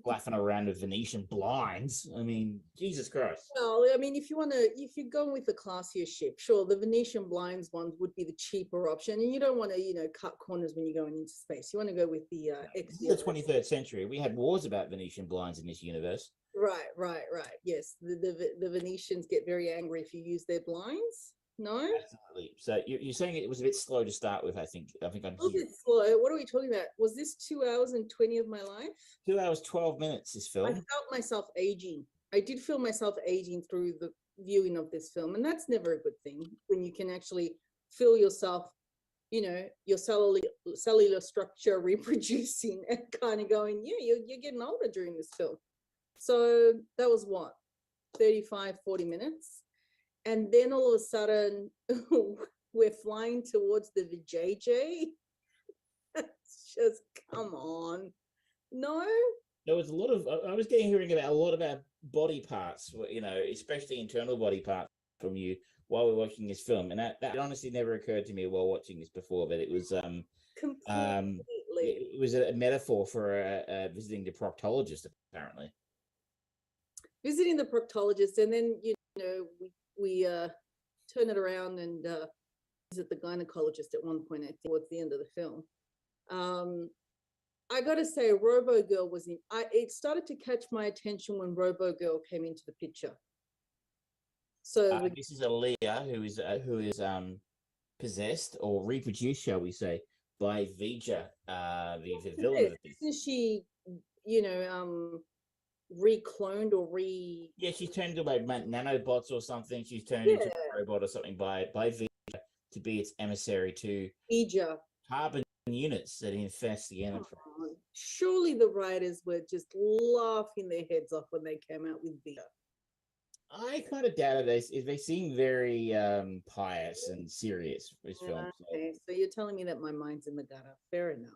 flapping around with Venetian blinds. I mean, Jesus Christ. Well, I mean, if you're going with the classier ship, sure, the Venetian blinds ones would be the cheaper option. And you don't want to, cut corners when you're going into space. You want to go with the This is the 23rd century. We had wars about Venetian blinds in this universe. Right. Yes, the Venetians get very angry if you use their blinds. No, absolutely. So you're saying it was a bit slow to start with. I think I'm a little bit slow. What are we talking about? Was this 2 hours and 20 of my life? 2 hours 12 minutes. This film. I felt myself aging. I did feel myself aging through the viewing of this film, and that's never a good thing when you can actually feel yourself, your cellular structure reproducing and kind of going, yeah, you're getting older during this film. So that was 35, 40 minutes. And then all of a sudden, we're flying towards the VJJ. Just, come on. No? There was a lot of, I was hearing about a lot about body parts, especially internal body parts from you while we're watching this film. And that honestly never occurred to me while watching this before, but it was, completely. It was a metaphor for visiting the proctologist, apparently. Visiting the proctologist, and then, we turn it around and visit the gynecologist at one point, I think, towards the end of the film. I got to say, Robo Girl was it started to catch my attention when Robo Girl came into the picture. So this is Aaliyah, who is possessed or reproduced, shall we say, by Vija, the villain of the piece. Isn't she, recloned or yeah, she's turned into like nanobots or something. She's turned into a robot or something by Vija to be its emissary to Vija carbon units that infest the Enterprise. Surely the writers were just laughing their heads off when they came out with Vija. I kind of doubt it. They seem very pious and serious for this film. Okay, so you're telling me that my mind's in the gutter. Fair enough.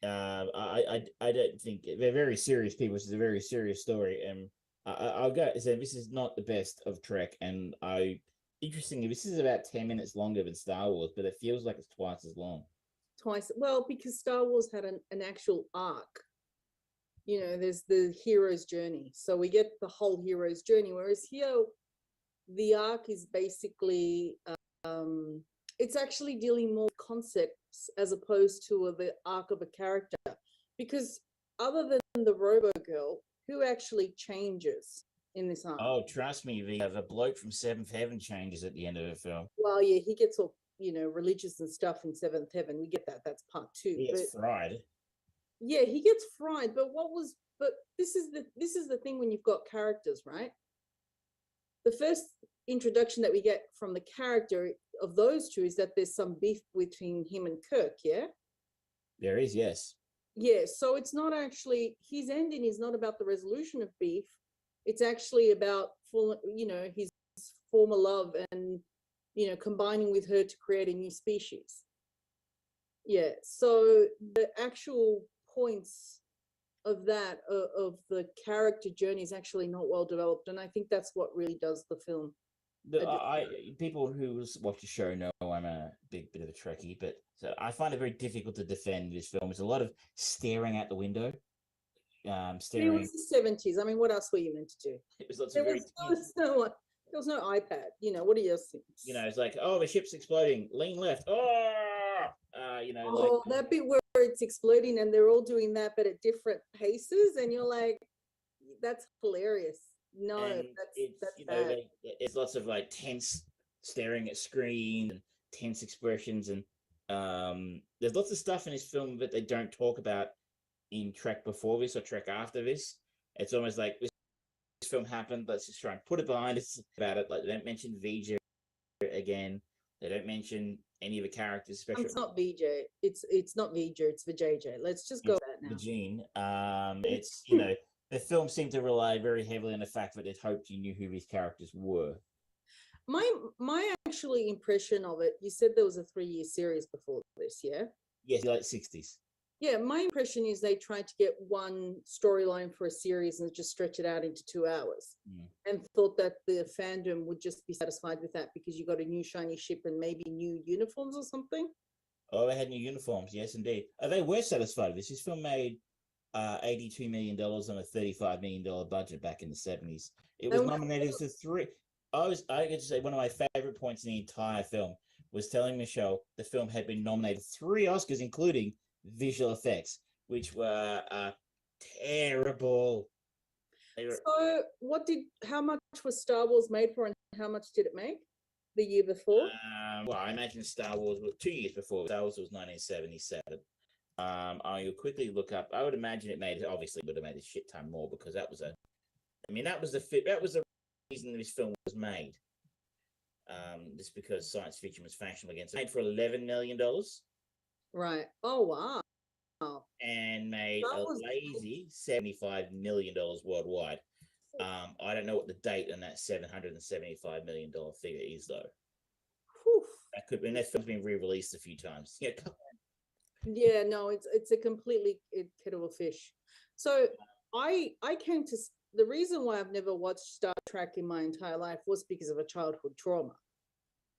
I don't think they're very serious people. It's a very serious story, and I'll go. So this is not the best of Trek, and interestingly, this is about 10 minutes longer than Star Wars, but it feels like it's twice as long. Twice. Well, because Star Wars had an actual arc. You know, there's the hero's journey. So we get the whole hero's journey, whereas here, the arc is basically, it's actually dealing more with concepts as opposed to the arc of a character. Because other than the Robo Girl, who actually changes in this arc? Oh, trust me, the bloke from Seventh Heaven changes at the end of the film. Well, yeah, he gets all, religious and stuff in Seventh Heaven. We get that. That's part 2. He gets fried. Yeah, he gets fried. But this is the thing when you've got characters, right? The first introduction that we get from the character of those two is that there's some beef between him and Kirk, yeah? There is, yes. Yeah, so it's not actually, his ending is not about the resolution of beef. It's actually about, his former love and, combining with her to create a new species. Yeah, so the actual points of that, of the character journey is actually not well developed. And I think that's what really does the film. People who watch the show know I'm a big bit of a Trekkie, but so I find it very difficult to defend this film. There's a lot of staring out the window. It was the 70s. I mean, what else were you meant to do? It was lots There of was no iPad. What are your things? it's like, oh, the ship's exploding. Lean left. Oh, that bit where it's exploding and they're all doing that, but at different paces, and you're like, that's hilarious. No, that's bad. It's lots of like tense staring at screen and tense expressions, and there's lots of stuff in this film that they don't talk about in Trek before this or Trek after this. It's almost like this film happened, let's just try and put it behind us about it. Like, they don't mention VJ again. They don't mention any of the characters, especially. It's not VJ. It's not VJ. It's Vijay. Let's just go with that now. Vagine. It's the film seemed to rely very heavily on the fact that it hoped you knew who these characters were. My actually impression of it, you said there was a 3-year series before this, yeah? Yes, like 60s. Yeah, my impression is they tried to get one storyline for a series and just stretch it out into 2 hours, and thought that the fandom would just be satisfied with that because you got a new shiny ship and maybe new uniforms or something. Oh, they had new uniforms, yes, indeed. They were satisfied with this. This film made $82 million on a $35 million budget back in the 70s. It was nominated for 3. I get to say, one of my favorite points in the entire film was telling Michelle the film had been nominated 3 Oscars, including visual effects, which were terrible. So how much was Star Wars made for, and how much did it make the year before? Well, I imagine Star Wars was 2 years before. Star Wars was 1977. I'll quickly look up. I would imagine it would have made a shit ton more, because that was the reason this film was made. Just because science fiction was fashionable again. So it made for $11 million. Right. Oh, wow. And made a lazy $75 million worldwide. I don't know what the date on that $775 million figure is, though. Whew. That could be, and that film's been re-released a few times. Yeah, no, it's a completely kettle of fish. So I came to, the reason why I've never watched Star Trek in my entire life was because of a childhood trauma.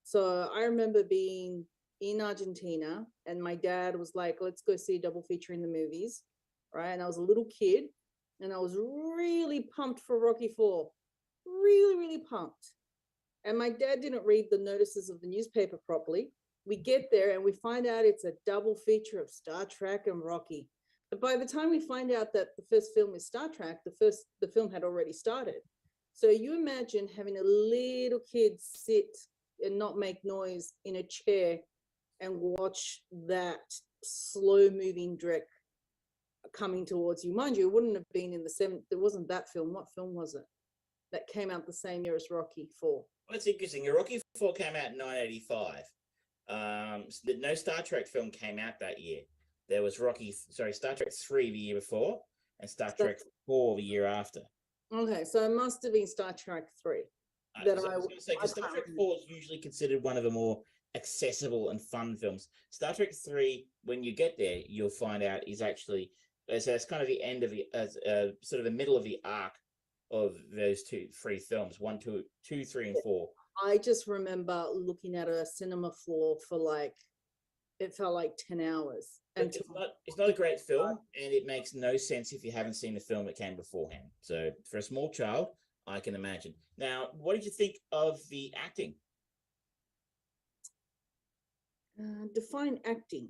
So I remember being in Argentina, and my dad was like, let's go see a double feature in the movies, right? And I was a little kid, and I was really pumped for Rocky IV, really, really pumped. And my dad didn't read the notices of the newspaper properly. We get there and we find out it's a double feature of Star Trek and Rocky. But by the time we find out that the first film is Star Trek, the film had already started. So you imagine having a little kid sit and not make noise in a chair and watch that slow moving Drek coming towards you. Mind you, it wouldn't have been in the 70s. There wasn't that film. What film was it that came out the same year as Rocky IV? Well, it's interesting. Rocky IV came out in 1985. No Star Trek film came out that year. There was Star Trek 3 the year before, and Star Trek 4 the year after. Okay, so it must have been Star Trek 3. I was going to say, because Star Trek 4 is usually considered one of the more accessible and fun films. Star Trek 3, when you get there, you'll find out is actually, so it's kind of the end of the, sort of the middle of the arc of those three films? 1, 2, 2, 3, and 4. I just remember looking at a cinema floor for like, it felt like 10 hours. But it's not a great film, and it makes no sense if you haven't seen the film that came beforehand. So for a small child, I can imagine. Now, what did you think of the acting? Define acting.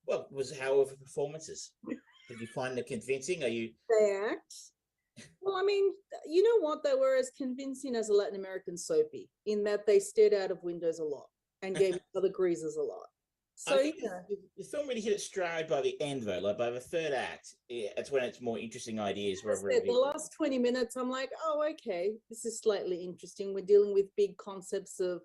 Well, how were the performances? Did you find them convincing? Are you? They act. Well, I mean, you know what? They were as convincing as a Latin American soapy in that they stared out of windows a lot and gave each other greasers a lot. So, I think the film really hit its stride by the end, though. Like by the third act, that's when it's more interesting ideas. The last 20 minutes, I'm like, oh, okay, this is slightly interesting. We're dealing with big concepts of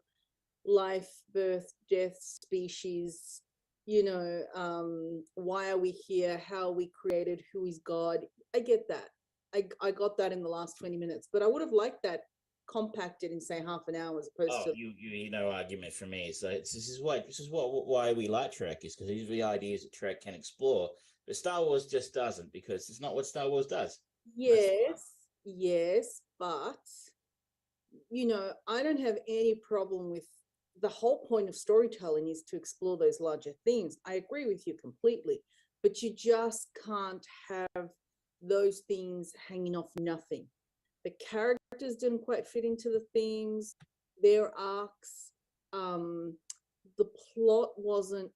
life, birth, death, species, why are we here? How are we created? Who is God? I get that. I got that in the last 20 minutes, but I would have liked that compacted in say half an hour as opposed to. You no argument from me. So this is why we like Trek, is because these are the ideas that Trek can explore, but Star Wars just doesn't, because it's not what Star Wars does. Yes, but I don't have any problem with the whole point of storytelling is to explore those larger themes. I agree with you completely, but you just can't have those things hanging off nothing. The characters didn't quite fit into the themes, their arcs. The plot wasn't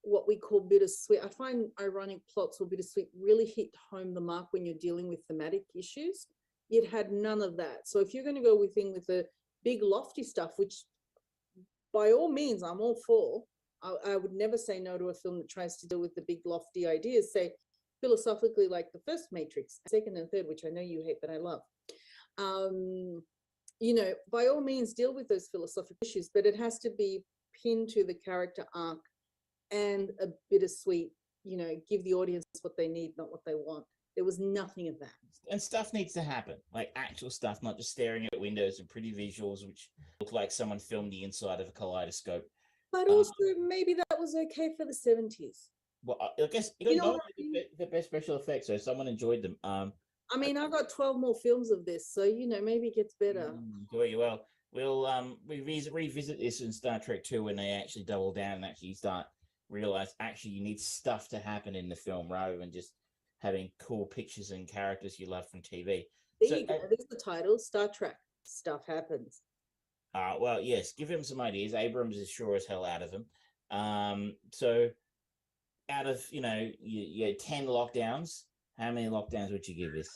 what we call bittersweet. I find ironic plots or bittersweet really hit home the mark when you're dealing with thematic issues. It had none of that. So if you're going to go with the big lofty stuff, which by all means I'm all for, I would never say no to a film that tries to deal with the big lofty ideas, say philosophically, like the first Matrix, second and third, which I know you hate, but I love. By all means deal with those philosophical issues, but it has to be pinned to the character arc and a bittersweet, give the audience what they need, not what they want. There was nothing of that. And stuff needs to happen, like actual stuff, not just staring at windows and pretty visuals, which look like someone filmed the inside of a kaleidoscope. But also, maybe that was okay for the 70s. Well, I guess the best special effects, so someone enjoyed them. I mean, I've got 12 more films of this, so maybe it gets better. We'll revisit this in Star Trek 2 when they actually double down and actually realize you need stuff to happen in the film rather than just having cool pictures and characters you love from TV. There you go. There's the title, Star Trek. Stuff happens. Well, yes, give him some ideas. Abrams is sure as hell out of them. So out of, you had 10 lockdowns, how many lockdowns would you give this?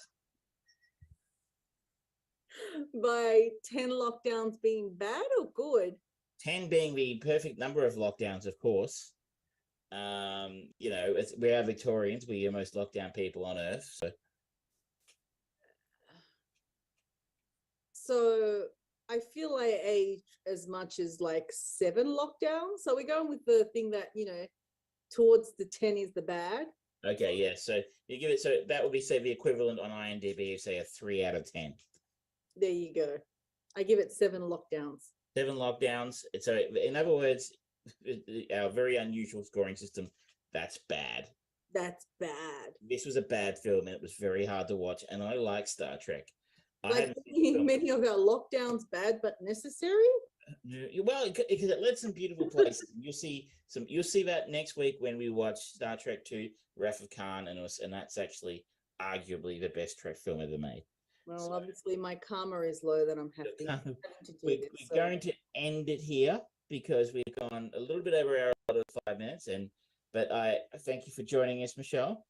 By 10 lockdowns being bad or good? 10 being the perfect number of lockdowns, of course. We are Victorians. We're the most locked down people on Earth. So I feel I aged as much as like 7 lockdowns. So we're going with the thing that, towards the 10 is the bad. Okay, yeah. So you give it, so that would be, say, the equivalent on IMDb of, say, a 3 out of 10. There you go. I give it 7 lockdowns. 7 lockdowns. So in other words, our very unusual scoring system, that's bad. That's bad. This was a bad film, and it was very hard to watch, and I like Star Trek. Like many of our lockdowns, bad but necessary? Well, because it led some beautiful places. You'll see that next week when we watch Star Trek 2, Wrath of Khan, and that's actually arguably the best Trek film ever made. Well, obviously my karma is low that I'm having to do we're this. Going to end it here because we've gone a little bit over our 5 minutes, but I thank you for joining us, Michelle.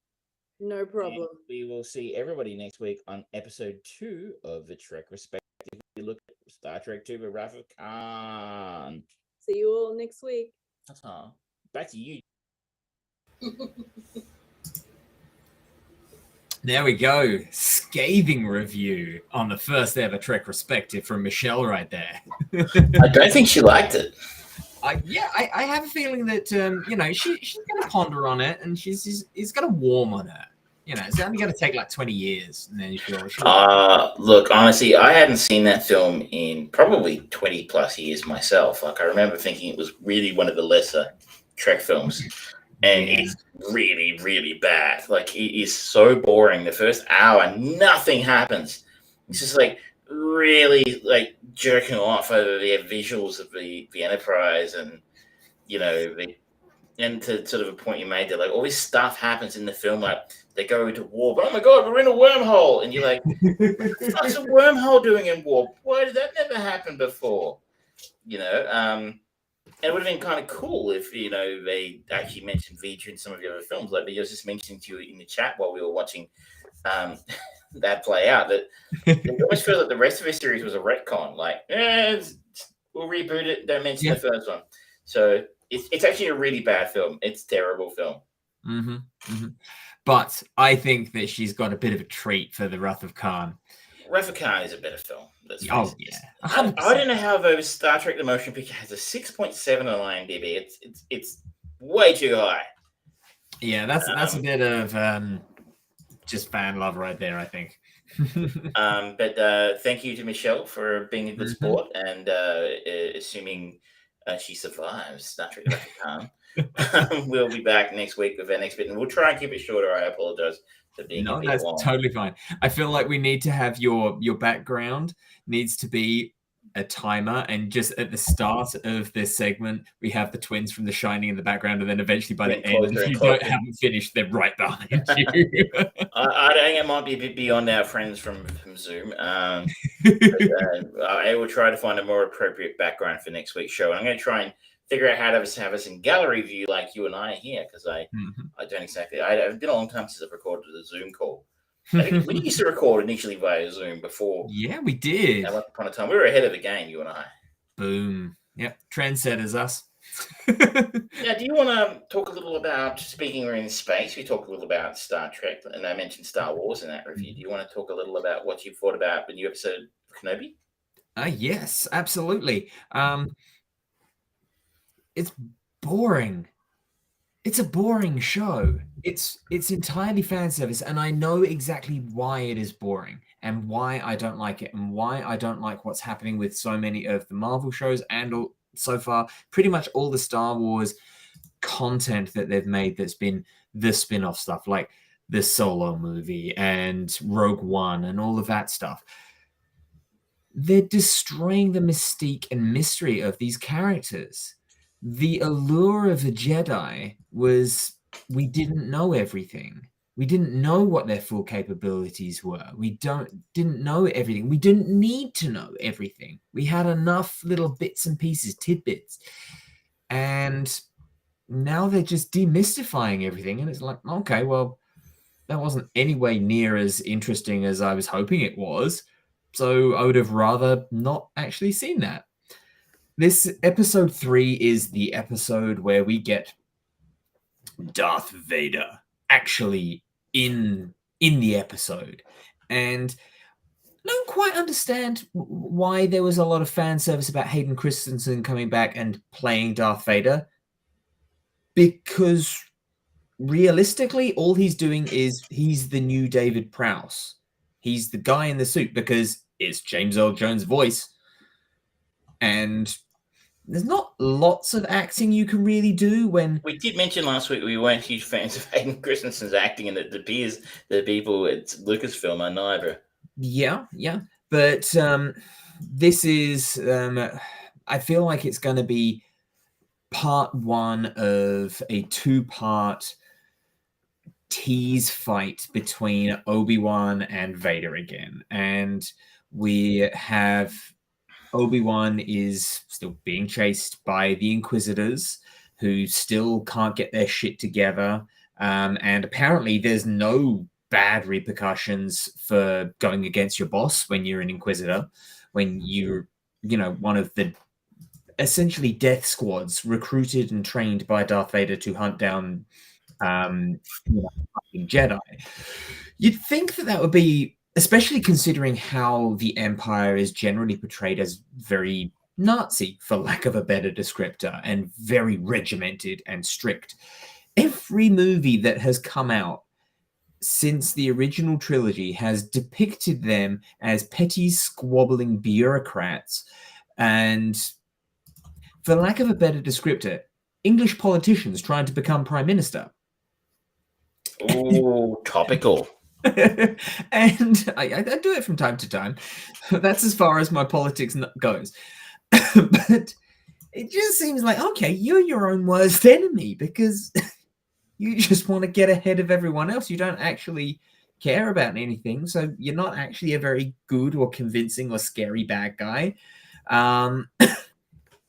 No problem. And we will see everybody next week on episode 2 of the Trek Respective. We look at Star Trek 2, The Wrath of Khan. See you all next week. Back to you. There we go. Scathing review on the first ever Trek Respective from Michelle right there. I don't think she liked it. I have a feeling that she's going to ponder on it, and she's going to warm on it. It's only going to take like 20 years, and then she'll look, honestly, I hadn't seen that film in probably 20 plus years myself. Like, I remember thinking it was really one of the lesser Trek films. and Yeah. it's really, really bad. Like, it is so boring. The first hour, nothing happens. It's just like really like jerking off over the visuals of the Enterprise, and and to sort of a point you made there, like all this stuff happens in the film, like they go into warp. Oh my god, we're in a wormhole, and you're like, what's a wormhole doing in warp? Why did that never happen before? And it would have been kind of cool if they actually mentioned Vija in some of the other films. Like I was just mentioning to you in the chat while we were watching that play out, that it almost feels like the rest of the series was a retcon. Like, we'll reboot it. Don't mention the first one. So it's actually a really bad film. It's a terrible film. Mm-hmm, mm-hmm. But I think that she's got a bit of a treat for the Wrath of Khan. Wrath of Khan is a better film. Oh yeah, I don't know how the Star Trek the Motion Picture has a 6.7 on IMDb. It's way too high. Yeah, that's a bit of just fan love right there, I think. But thank you to Michelle for being a good sport, and assuming she survives Star Trek the Wrath of Khan. We'll be back next week with our next bit, and we'll try and keep it shorter. I apologize. No, that's totally fine. I feel like we need to have your background needs to be a timer, and just at the start of this segment, we have the twins from The Shining in the background, and then eventually by the end, if you haven't finished, they're right behind you. I think it might be a bit beyond our friends from Zoom. I will try to find a more appropriate background for next week's show. And I'm going to try and figure out how to have us in gallery view like you and I here, because I don't exactly. It's been a long time since I've recorded a Zoom call. I think we used to record initially via Zoom before. Yeah, we did. At one upon a time, we were ahead of the game, you and I. Boom. Yep, trendsetters us. Now, do you want to talk a little about, speaking we're in space, we talked a little about Star Trek, and I mentioned Star Wars in that review. Do you want to talk a little about what you thought about the new episode of Kenobi? Yes, absolutely. It's boring. It's a boring show. It's entirely fan service, and I know exactly why it is boring and why I don't like it, and why I don't like what's happening with so many of the Marvel shows, and so far pretty much all the Star Wars content that they've made that's been the spin-off stuff, like the Solo movie and Rogue One and all of that stuff. They're destroying the mystique and mystery of these characters. The allure of a Jedi was we didn't know everything. We didn't know what their full capabilities were. We didn't know everything. We didn't need to know everything. We had enough little bits and pieces, tidbits. And now they're just demystifying everything. And it's like, okay, well, that wasn't anywhere near as interesting as I was hoping it was. So I would have rather not actually seen that. This episode 3 is the episode where we get Darth Vader actually in the episode. And I don't quite understand why there was a lot of fan service about Hayden Christensen coming back and playing Darth Vader. Because realistically, all he's doing is he's the new David Prowse. He's the guy in the suit because it's James Earl Jones' voice. And there's not lots of acting you can really do when... We did mention last week we weren't huge fans of Hayden Christensen's acting, and it appears the people at Lucasfilm are neither. Yeah. But this is... I feel like it's going to be part 1 of a 2-part tease fight between Obi-Wan and Vader again. And we have... Obi-Wan is still being chased by the Inquisitors, who still can't get their shit together. And apparently there's no bad repercussions for going against your boss when you're an Inquisitor, when you're, one of the essentially death squads recruited and trained by Darth Vader to hunt down Jedi. You'd think that would be... especially considering how the Empire is generally portrayed as very Nazi, for lack of a better descriptor, and very regimented and strict. Every movie that has come out since the original trilogy has depicted them as petty, squabbling bureaucrats. And for lack of a better descriptor, English politicians trying to become prime minister. Ooh, topical. And I do it from time to time. That's as far as my politics goes. But it just seems like, okay, you're your own worst enemy because you just want to get ahead of everyone else. You don't actually care about anything. So you're not actually a very good or convincing or scary bad guy.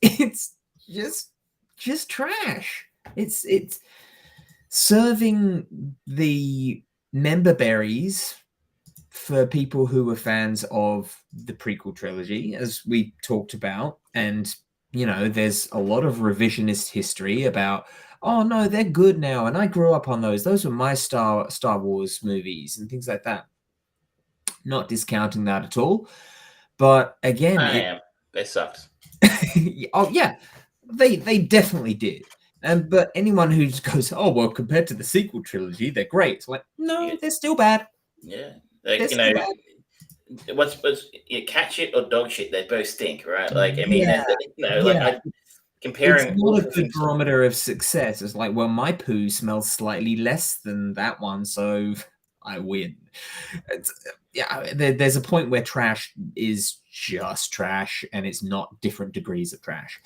It's just trash. It's serving the member berries for people who were fans of the prequel trilogy, as we talked about. And, you know, there's a lot of revisionist history about, oh, no, they're good now. And I grew up on those. Those were my Star Wars movies and things like that. Not discounting that at all. But again, They sucked. oh, yeah, they definitely did. But anyone who just goes, oh, well, compared to the sequel trilogy, they're great. It's like, no, they're still bad. Yeah. They're still bad. What's cat shit or dog shit? They both stink, right? Like, I mean, comparing. It's not a good barometer of success. It's like, well, my poo smells slightly less than that one, so I win. There's a point where trash is just trash, and it's not different degrees of trash.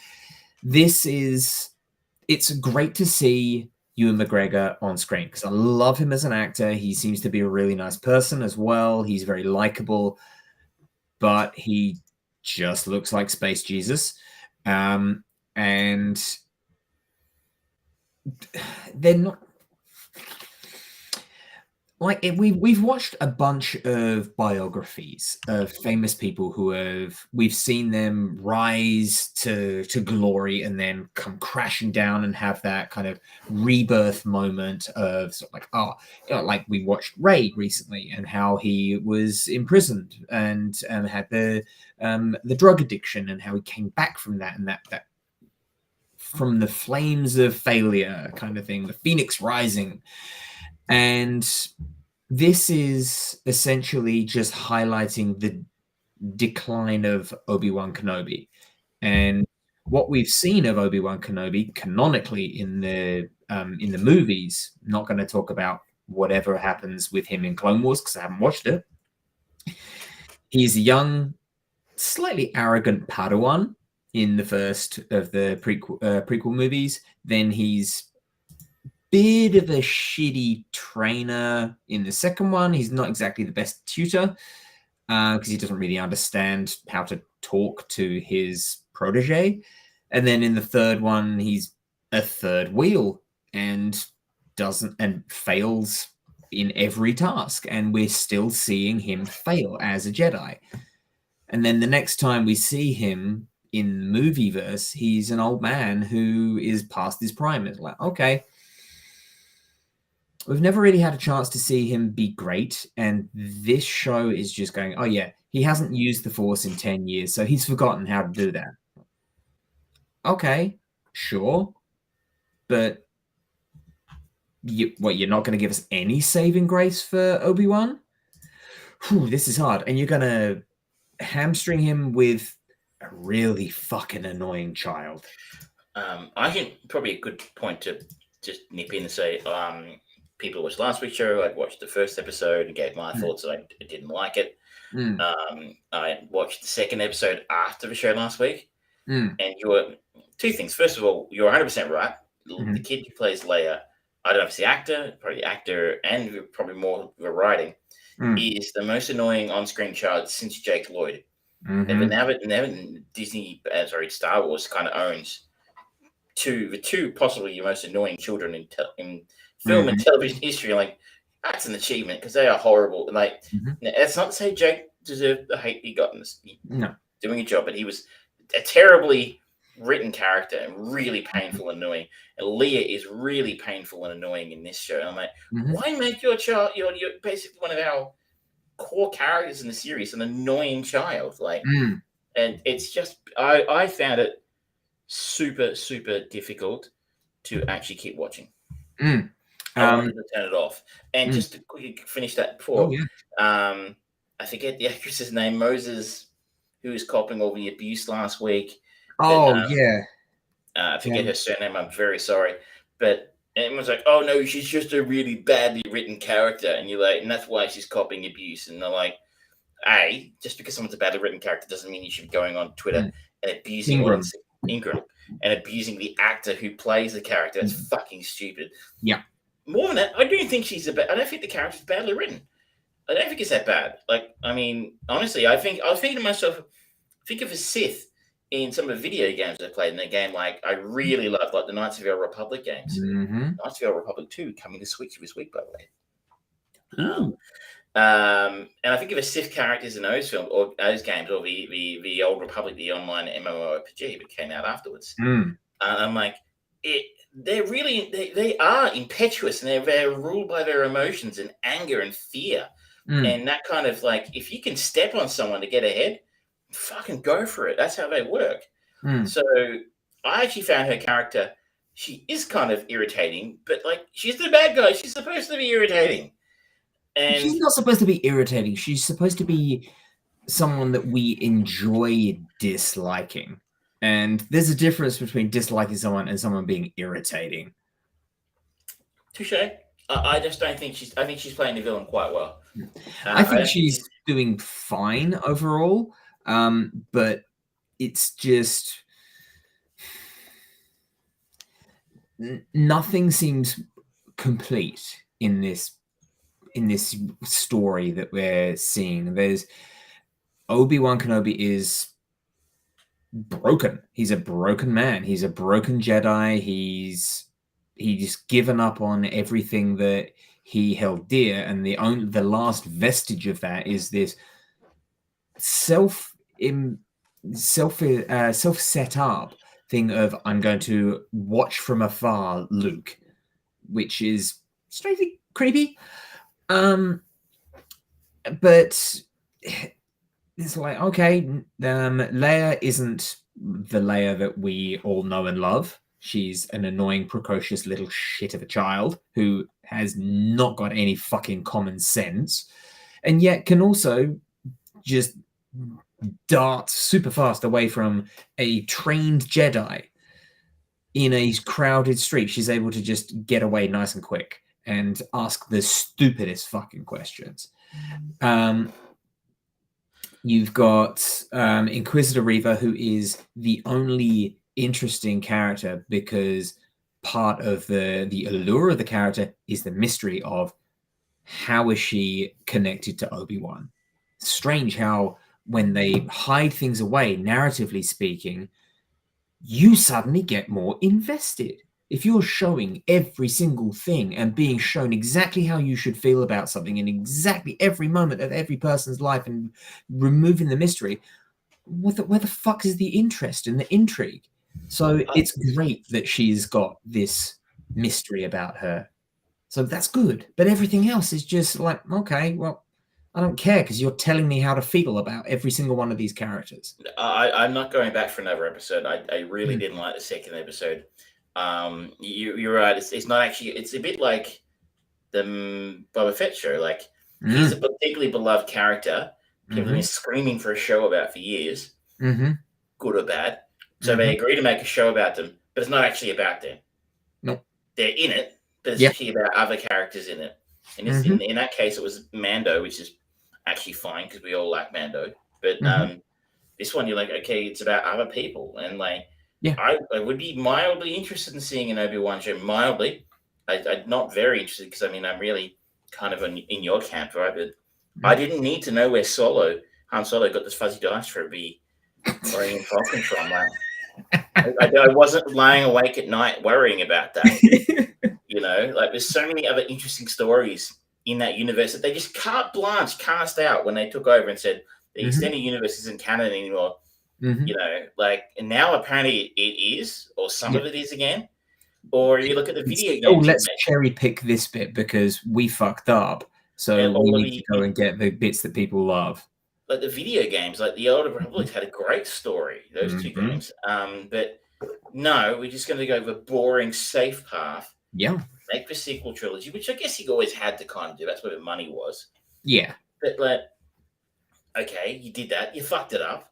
It's great to see Ewan McGregor on screen because I love him as an actor. He seems to be a really nice person as well. He's very likable, but he just looks like Space Jesus. And they're not like we've watched a bunch of biographies of famous people we've seen them rise to glory and then come crashing down and have that kind of rebirth moment of sort of like, oh, you know, like we watched Ray recently and how he was imprisoned and had the drug addiction and how he came back from that and that from the flames of failure kind of thing, the phoenix rising. And this is essentially just highlighting the decline of Obi-Wan Kenobi. And what we've seen of Obi-Wan Kenobi canonically in the movies, not going to talk about whatever happens with him in Clone Wars because I haven't watched it. He's a young, slightly arrogant Padawan in the first of the prequel movies. Then he's bit of a shitty trainer in the second one. He's not exactly the best tutor because he doesn't really understand how to talk to his protege. And then in the third one, he's a third wheel and fails in every task. And we're still seeing him fail as a Jedi. And then the next time we see him in the movieverse, he's an old man who is past his prime. It's like, okay, we've never really had a chance to see him be great. And this show is just going, oh, yeah, he hasn't used the Force in 10 years, so he's forgotten how to do that. Okay, sure. But you're not going to give us any saving grace for Obi-Wan? This is hard. And you're going to hamstring him with a really fucking annoying child. I think probably a good point to just nip in and say, people watched last week's show. I'd watched the first episode and gave my thoughts. I didn't like it. I watched the second episode after the show last week. And you were two things. First of all, you're 100% right. The kid who plays Leia, I don't know if it's the actor, probably the actor, and probably more the writing, is the most annoying on-screen child since Jake Lloyd. Now Disney, Star Wars kind of owns the two possibly the most annoying children in film and television history. Like, that's an achievement because they are horrible. Like, that's not to say Jake deserved the hate he got in this. Doing a job, but he was a terribly written character and really painful and annoying. And Leia is really painful and annoying in this show. And I'm like, why make your child, you're basically one of our core characters in the series, an annoying child? Like, and it's just, I found it super, super difficult to actually keep watching. I wanted to turn it off. And just to quickly finish that before, I forget the actress's name, Moses, who was copping all the abuse last week. Oh, yeah. I forget her surname. I'm very sorry, but everyone's like, "Oh no, she's just a really badly written character," and you're like, "And that's why she's copying abuse." And they're like, just because someone's a badly written character doesn't mean you should be going on Twitter and abusing Ingram and abusing the actor who plays the character. That's fucking stupid. Yeah. More than that, I don't think I don't think the character's badly written. I don't think it's that bad. Like, I mean, honestly, I was thinking to myself, think of a Sith in some of the video games I played in the game. Like, I really loved like the Knights of the Old Republic games. Knights of the Old Republic 2 coming to Switch this week, by the way. And I think of a Sith characters in those films or those games, or the Old Republic, the online MMORPG that came out afterwards. I'm like, they're really they are impetuous and they're ruled by their emotions and anger and fear. And that kind of like, if you can step on someone to get ahead, fucking go for it. That's how they work. So I actually found her character, she is kind of irritating, but like, she's the bad guy. She's supposed to be irritating. And she's not supposed to be irritating. She's supposed to be someone that we enjoy disliking. And there's a difference between disliking someone and someone being irritating. Touche. I just don't think I think she's playing the villain quite well. I think she's doing fine overall, but it's just nothing seems complete in this story that we're seeing. There's Obi-Wan Kenobi is broken. He's a broken man. He's a broken Jedi. He's given up on everything that he held dear, and the last vestige of that is this self set up thing of, I'm going to watch from afar Luke, which is strangely creepy. But it's like, okay, Leia isn't the Leia that we all know and love. She's an annoying, precocious little shit of a child who has not got any fucking common sense, and yet can also just dart super fast away from a trained Jedi in a crowded street. She's able to just get away nice and quick and ask the stupidest fucking questions. You've got Inquisitor Reva, who is the only interesting character because part of the allure of the character is the mystery of how is she connected to Obi-Wan. Strange how when they hide things away, narratively speaking, you suddenly get more invested. If you're showing every single thing and being shown exactly how you should feel about something in exactly every moment of every person's life and removing the mystery, where the fuck is the interest and the intrigue? So it's great that she's got this mystery about her. So that's good. But everything else is just like, okay, well, I don't care because you're telling me how to feel about every single one of these characters. I'm not going back for another episode. I really didn't like the second episode. You're right. It's not actually. It's a bit like the Boba Fett show. Like he's a particularly beloved character. People have been screaming for a show about for years, good or bad. So they agree to make a show about them, but it's not actually about them. No, they're in it, but it's actually about other characters in it. And it's in that case, it was Mando, which is actually fine because we all like Mando. But this one, you're like, okay, it's about other people, and like. Yeah, I would be mildly interested in seeing an Obi-Wan show. Mildly, I'm not very interested because I mean I'm really kind of in your camp, right? But I didn't need to know where Han Solo got this fuzzy dice for be worrying Falcon from. Like, I wasn't lying awake at night worrying about that. You know, like there's so many other interesting stories in that universe that they just carte blanche cast out when they took over and said the extended universe isn't canon anymore. You know, like, and now apparently it is, or some of it is again. Or you look at the video games. Oh, let's cherry pick this bit because we fucked up. So we need to go and get the bits that people love. Like the video games, like the Old Republic had a great story, those two games. But no, we're just going to go the boring, safe path. Yeah. Make the sequel trilogy, which I guess you always had to kind of do. That's where the money was. Yeah. But like, okay, you did that. You fucked it up.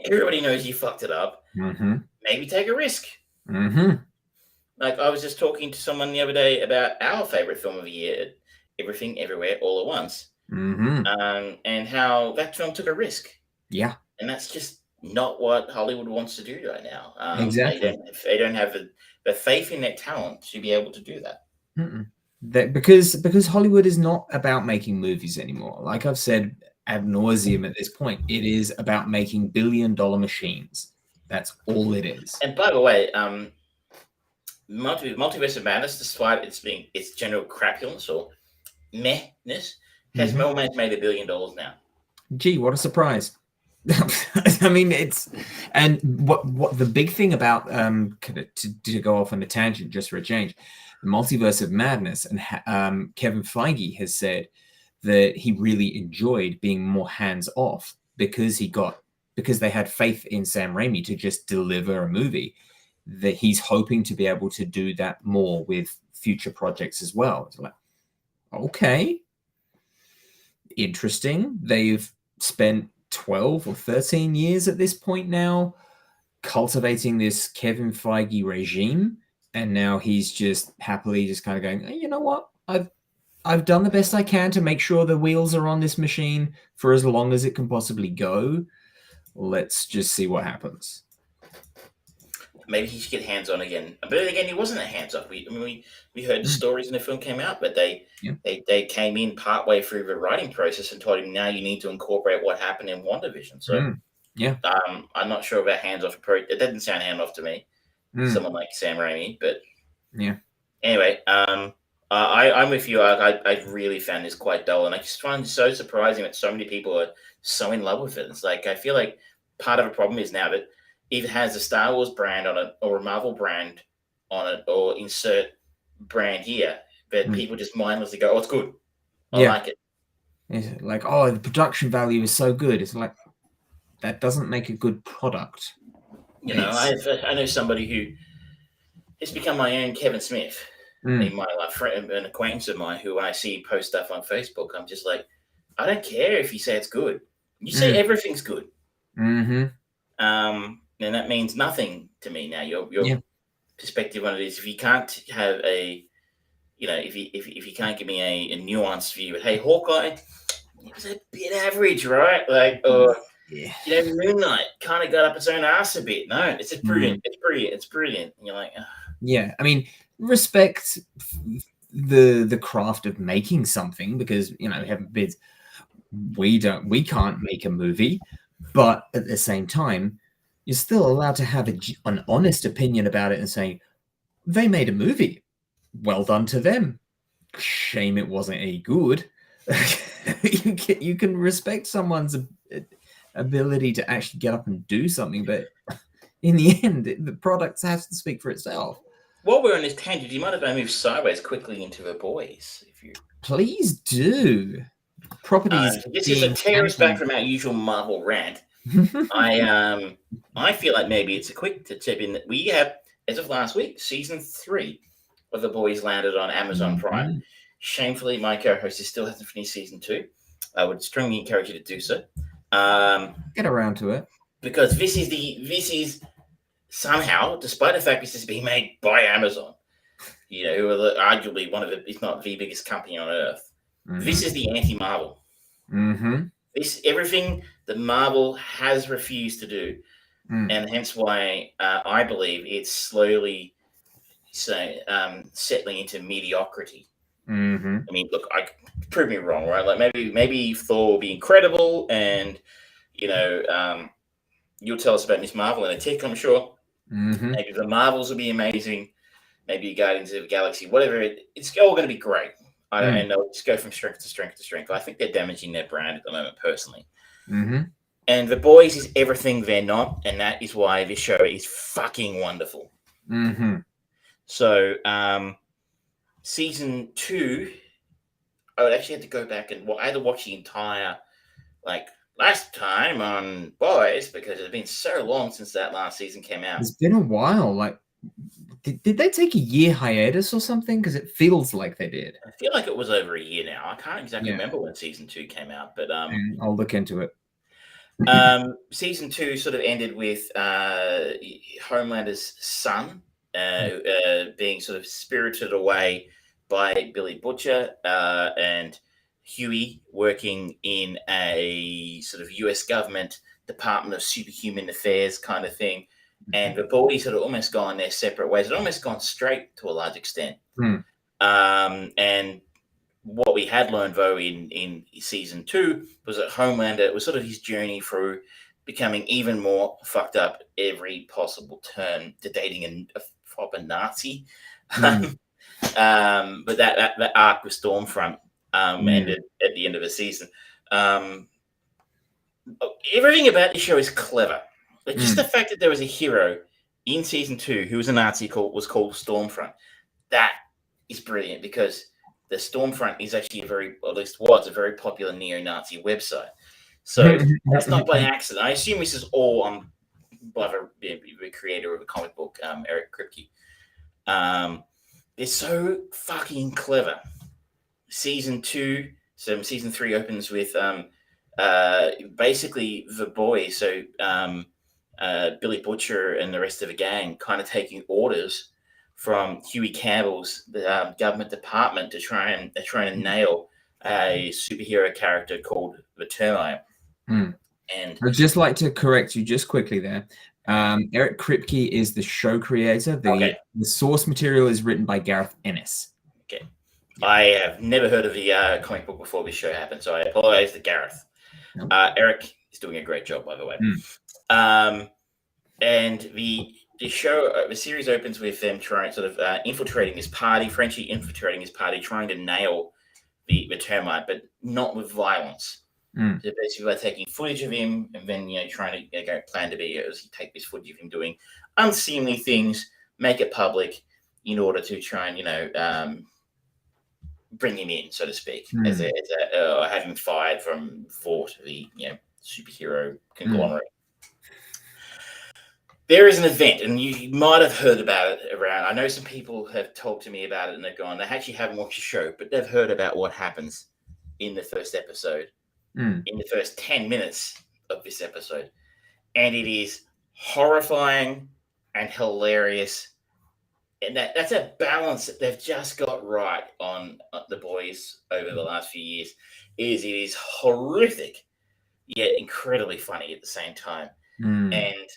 Everybody knows you fucked it up. Maybe take a risk. Mm-hmm. Like, I was just talking to someone the other day about our favorite film of the year, Everything, Everywhere, All at Once, Mm-hmm. and how that film took a risk. Yeah, And that's just not what Hollywood wants to do right now. exactly. They don't have the faith in their talent to be able to do that. Mm-mm. Because Hollywood is not about making movies anymore. Like I've said ad nauseum at this point, it is about making billion-dollar machines. That's all it is. And by the way, Multiverse of Madness, despite its general crapulence or mehness, has Mhm. almost made $1 billion now. Gee, what a surprise. I mean, it's and what the big thing about to go off on a tangent just for a change, the Multiverse of Madness, and Kevin Feige has said that he really enjoyed being more hands off because they had faith in Sam Raimi to just deliver a movie, that he's hoping to be able to do that more with future projects as well. It's like, okay, interesting. They've spent 12 or 13 years at this point now cultivating this Kevin Feige regime, and now he's just happily just kind of going, you know what, I've done the best I can to make sure the wheels are on this machine for as long as it can possibly go. Let's just see what happens. Maybe he should get hands on again. But then again, he wasn't that hands off. We heard the stories when the film came out, but they came in partway through the writing process and told him, now you need to incorporate what happened in WandaVision. So I'm not sure about hands off approach. It doesn't sound hand off to me. Someone like Sam Raimi, but anyway, I'm with you. I really found this quite dull, and I just find it so surprising that so many people are so in love with it. It's like, I feel like part of the problem is now that either has a Star Wars brand on it or a Marvel brand on it, or insert brand here, but people just mindlessly go, oh, it's good. I like it. It's like, oh, the production value is so good. It's like, that doesn't make a good product. You know, I know somebody who has become my own Kevin Smith in my life, friend, an acquaintance of mine, who when I see post stuff on Facebook, I'm just like, I don't care if you say it's good. You say everything's good. Mm-hmm. And that means nothing to me now. Your perspective on it is, if you can't have a, you know, if you can't give me a nuanced view, but hey, Hawkeye, it was a bit average, right? Like, or you know, Moon Knight kind of got up its own ass a bit. No, it's just brilliant. It's brilliant. And you're like, yeah. I mean, respect the craft of making something, because, you know, heaven bids, we can't make a movie, but at the same time, you're still allowed to have an honest opinion about it and say, they made a movie. Well done to them. Shame it wasn't any good. You can respect someone's ability to actually get up and do something, but in the end, the product has to speak for itself. While we're on this tangent, you might have move sideways quickly into The Boys, if you please do. Properties. This is a tear us back from our usual Marvel rant. I feel like maybe it's a quick to tip in that we have, as of last week, season 3 of The Boys landed on Amazon Prime. Shamefully, my co-host still hasn't finished season 2. I would strongly encourage you to do so. Get around to it, because this is somehow, despite the fact this is being made by Amazon, you know, who are arguably one of the, if not the biggest company on earth. This is the anti-Marvel. This, everything that Marvel has refused to do, and hence why I believe it's slowly settling into mediocrity. I mean, look, prove me wrong, right? Like maybe Thor will be incredible, and you know, you'll tell us about Miss Marvel in a tick, I'm sure. Maybe the Marvels will be amazing. Maybe Guardians of the Galaxy, whatever. It's all going to be great. And they'll just go from strength to strength to strength. I think they're damaging their brand at the moment, personally. And The Boys is everything they're not, and that is why this show is fucking wonderful. So, season 2, I would actually have to go back and I had to watch the entire, like, last time on Boys, because it's been so long since that last season came out. It's been a while. Like, did they take a year hiatus or something? Because it feels like they did. I feel like it was over a year now. I can't exactly remember when season 2 came out, but I'll look into it. Season 2 sort of ended with Homelander's son being sort of spirited away by Billy Butcher and Huey working in a sort of US government Department of Superhuman Affairs kind of thing. And the boys had almost gone their separate ways. It almost gone straight to a large extent. And what we had learned, though, in season 2 was that Homelander, it was sort of his journey through becoming even more fucked up every possible turn to dating a proper Nazi. But that arc with Stormfront ended at the end of the season. Everything about the show is clever. But just the fact that there was a hero in season 2 who was a Nazi was called Stormfront. That is brilliant because the Stormfront is actually at least was a very popular neo-Nazi website. So that's not by accident. I assume this is all by the creator of the comic book, Eric Kripke. It's so fucking clever. Season 3 opens with basically the boys, so Billy Butcher and the rest of the gang kind of taking orders from Huey Campbell's government department to try and nail a superhero character called the Termite. And I'd just like to correct you just quickly there. Eric Kripke is the show creator. The source material is written by Gareth Ennis. Okay. I have never heard of the comic book before this show happened, so I apologize to Gareth. Eric is doing a great job, by the way. And the series opens with them trying infiltrating this party, Frenchie infiltrating his party, trying to nail the Termite, but not with violence. So basically, by taking footage of him and then trying to plan to be as he take this footage of him doing unseemly things, make it public in order to try and bring him in, so to speak, as have him fired from Vought, the superhero conglomerate. There is an event, and you might have heard about it around. I know some people have talked to me about it, and they've gone, they actually haven't watched the show, but they've heard about what happens in the first episode, in the first 10 minutes of this episode. And it is horrifying and hilarious. And that's a balance that they've just got right on The Boys over the last few years. It is horrific, yet incredibly funny at the same time. And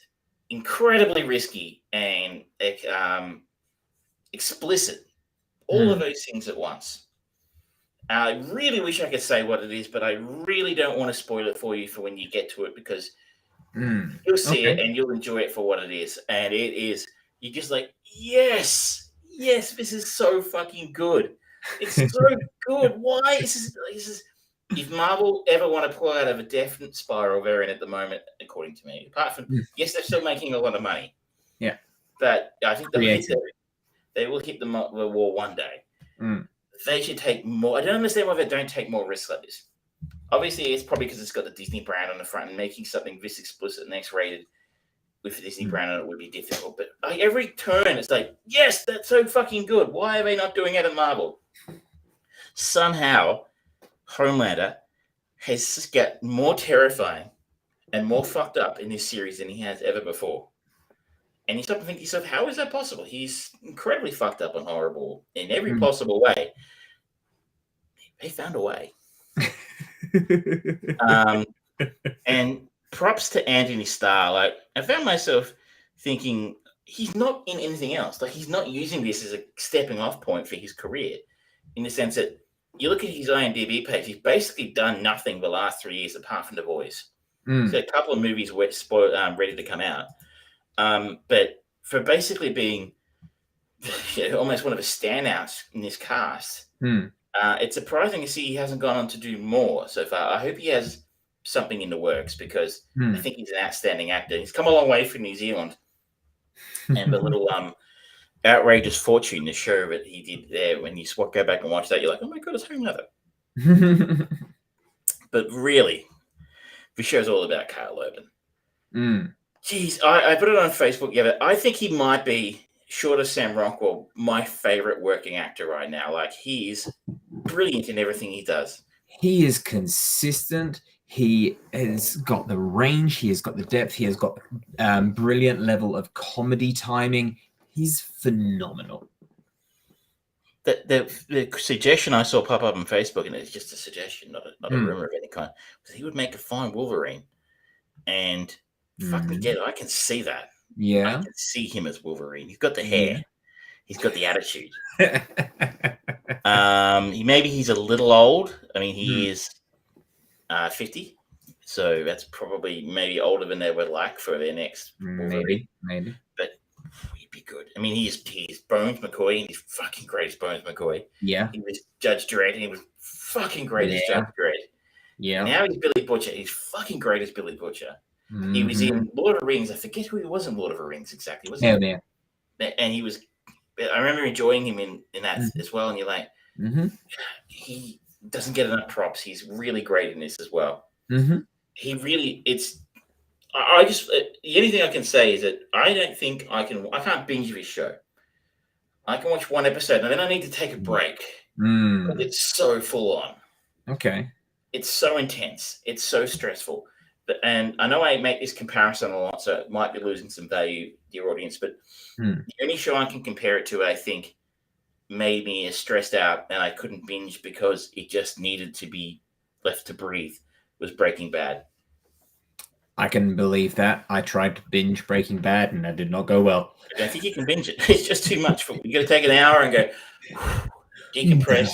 incredibly risky and explicit. All of those things at once. I really wish I could say what it is, but I really don't want to spoil it for you for when you get to it, because you'll see it and you'll enjoy it for what it is. And it is, you're just like, yes, this is so fucking good. It's so good. Why? This is if Marvel ever want to pull out of a definite spiral they're in at the moment, according to me, apart from, yes, they're still making a lot of money. Yeah. But I think they will hit the wall one day. They should take more. I don't understand why they don't take more risks like this. Obviously, it's probably because it's got the Disney brand on the front, and making something this explicit and X-rated with the Disney brand on it would be difficult. But like, every turn, it's like, yes, that's so fucking good. Why are they not doing it at Marvel? Somehow, Homelander has just got more terrifying and more fucked up in this series than he has ever before. And you stop and think to yourself, how is that possible? He's incredibly fucked up and horrible in every possible way. They found a way. And props to Anthony Starr. Like, I found myself thinking he's not in anything else. Like, he's not using this as a stepping off point for his career, in the sense that you look at his IMDb page, he's basically done nothing the last 3 years apart from The Boys. He's got a couple of movies ready to come out. But for basically being almost one of the standouts in this cast, it's surprising to see he hasn't gone on to do more so far. I hope he has something in the works, because I think he's an outstanding actor. He's come a long way from New Zealand, and the little outrageous fortune, the show that he did there. When you go back and watch that, you're like, oh my god, it's Homelander. But really, the show's all about Carl Urban. Jeez, I put it on Facebook. Yeah, I think he might be, short of Sam Rockwell, my favorite working actor right now. Like, he's brilliant in everything he does. He is consistent. He has got the range. He has got the depth. He has got brilliant level of comedy timing. He's phenomenal. The suggestion I saw pop up on Facebook, and it's just a suggestion, not a rumor of any kind, was he would make a fine Wolverine. And fuck me dead, I can see that. Yeah. I can see him as Wolverine. He's got the hair. Yeah. He's got the attitude. He's a little old. I mean, he is 50. So that's probably maybe older than they would like for their next Wolverine. Maybe. But he'd be good. I mean, he's Bones McCoy, and he's fucking great as Bones McCoy. Yeah. He was Judge Dredd, and he was fucking great as Judge Dredd. Yeah. Now he's Billy Butcher. He's fucking great as Billy Butcher. He was in Lord of the Rings. I forget who he was in Lord of the Rings exactly. Wasn't he? And he was. I remember enjoying him in that as well. And you're like, he doesn't get enough props. He's really great in this as well. He really. I just the only thing I can say is that I don't think I can't binge this show. I can watch one episode and then I need to take a break. It's so full on. Okay. It's so intense. It's so stressful. And I know I make this comparison a lot, so it might be losing some value to your audience, but the only show I can compare it to, I think, made me as stressed out and I couldn't binge because it just needed to be left to breathe, was Breaking Bad. I can believe that. I tried to binge Breaking Bad and that did not go well. I don't think you can binge it. It's just too much. You got to take an hour and go, decompress,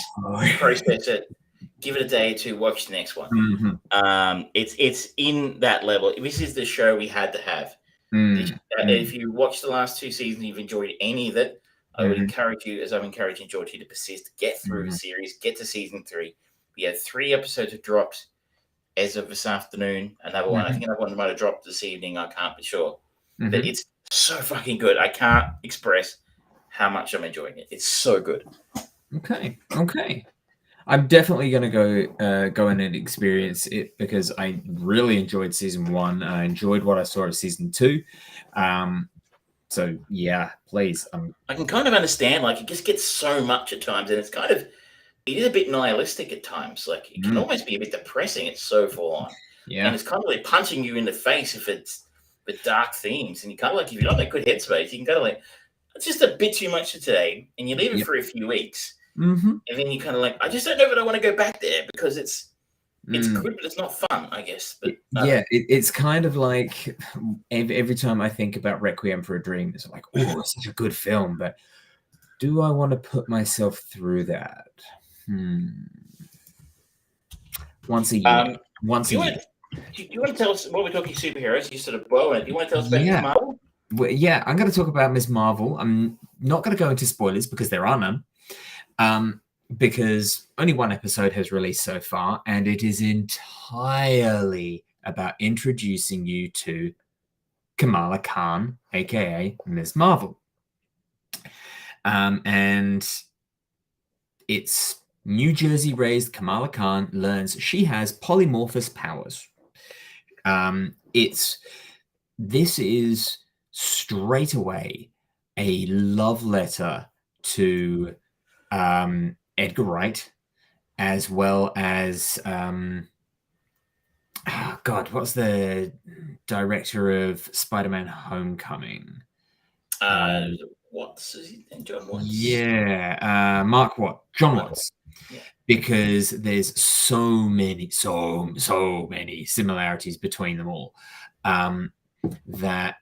process it. Give it a day or two, watch the next one. It's in that level. This is the show we had to have. If you watch the last 2 seasons, you've enjoyed any of it, I would encourage you, as I've encouraged Georgie, to persist, get through the series, get to season 3. We had 3 episodes have dropped as of this afternoon. Another one, I think another one might have dropped this evening. I can't be sure. But it's so fucking good. I can't express how much I'm enjoying it. It's so good. Okay. I'm definitely going to go in and experience it because I really enjoyed season 1. I enjoyed what I saw of season 2. So yeah, please. I can kind of understand, like, it just gets so much at times, and it is a bit nihilistic at times. Like, it can almost be a bit depressing. It's so full on. Yeah. And it's kind of like punching you in the face if it's with dark themes. And you kind of like, if you're not in a good headspace, you can kind of like, it's just a bit too much for today. And you leave it for a few weeks. And then you kind of like, I just don't know if I want to go back there because it's good, but it's not fun, I guess. But it's kind of like every time I think about Requiem for a Dream, it's like, oh, it's such a good film, but do I want to put myself through that? Once a year. Do you want to tell us, while we're talking superheroes, you sort of blow it. Do you want to tell us about Ms. Marvel? Well, yeah, I'm going to talk about Ms. Marvel. I'm not going to go into spoilers because there are none. Because only 1 episode has released so far, and it is entirely about introducing you to Kamala Khan, aka Ms. Marvel. And it's New Jersey-raised Kamala Khan learns she has polymorphous powers. This is straight away a love letter to Edgar Wright, as well as what's the director of Spider-Man: Homecoming? John Watts. Yeah, John Watts. Yeah. Because there's so many similarities between them all. That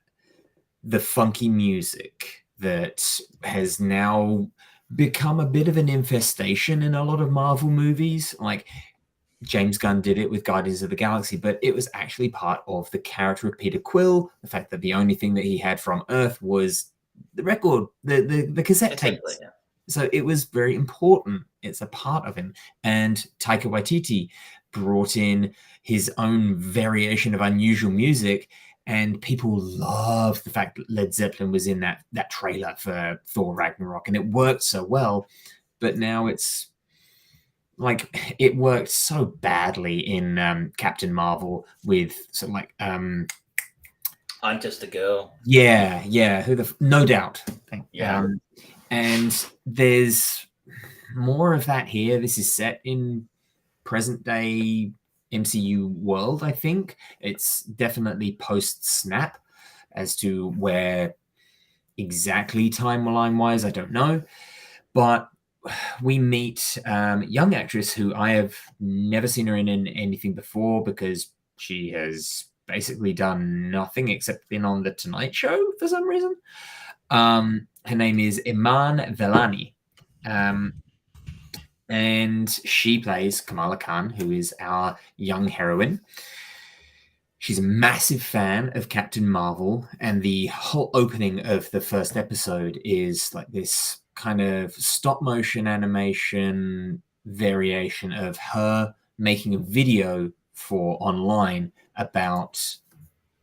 the funky music that has now become a bit of an infestation in a lot of Marvel movies. Like James Gunn did it with Guardians of the Galaxy, but it was actually part of the character of Peter Quill. The fact that the only thing that he had from Earth was the record, the cassette tapes. Yeah. So it was very important. It's a part of him. And Taika Waititi brought in his own variation of unusual music. And people love the fact that Led Zeppelin was in that trailer for Thor Ragnarok, and it worked so well. But now it's like it worked so badly in Captain Marvel with sort of like I'm Just a Girl. Yeah. No Doubt. Yeah. And there's more of that here. This is set in present day MCU world, I think. It's definitely post-Snap as to where exactly timeline wise, I don't know. But we meet young actress who I have never seen her in anything before because she has basically done nothing except been on the Tonight Show for some reason. Her name is Iman Velani. And she plays Kamala Khan, who is our young heroine. She's a massive fan of Captain Marvel, and the whole opening of the first episode is like this kind of stop motion animation variation of her making a video for online about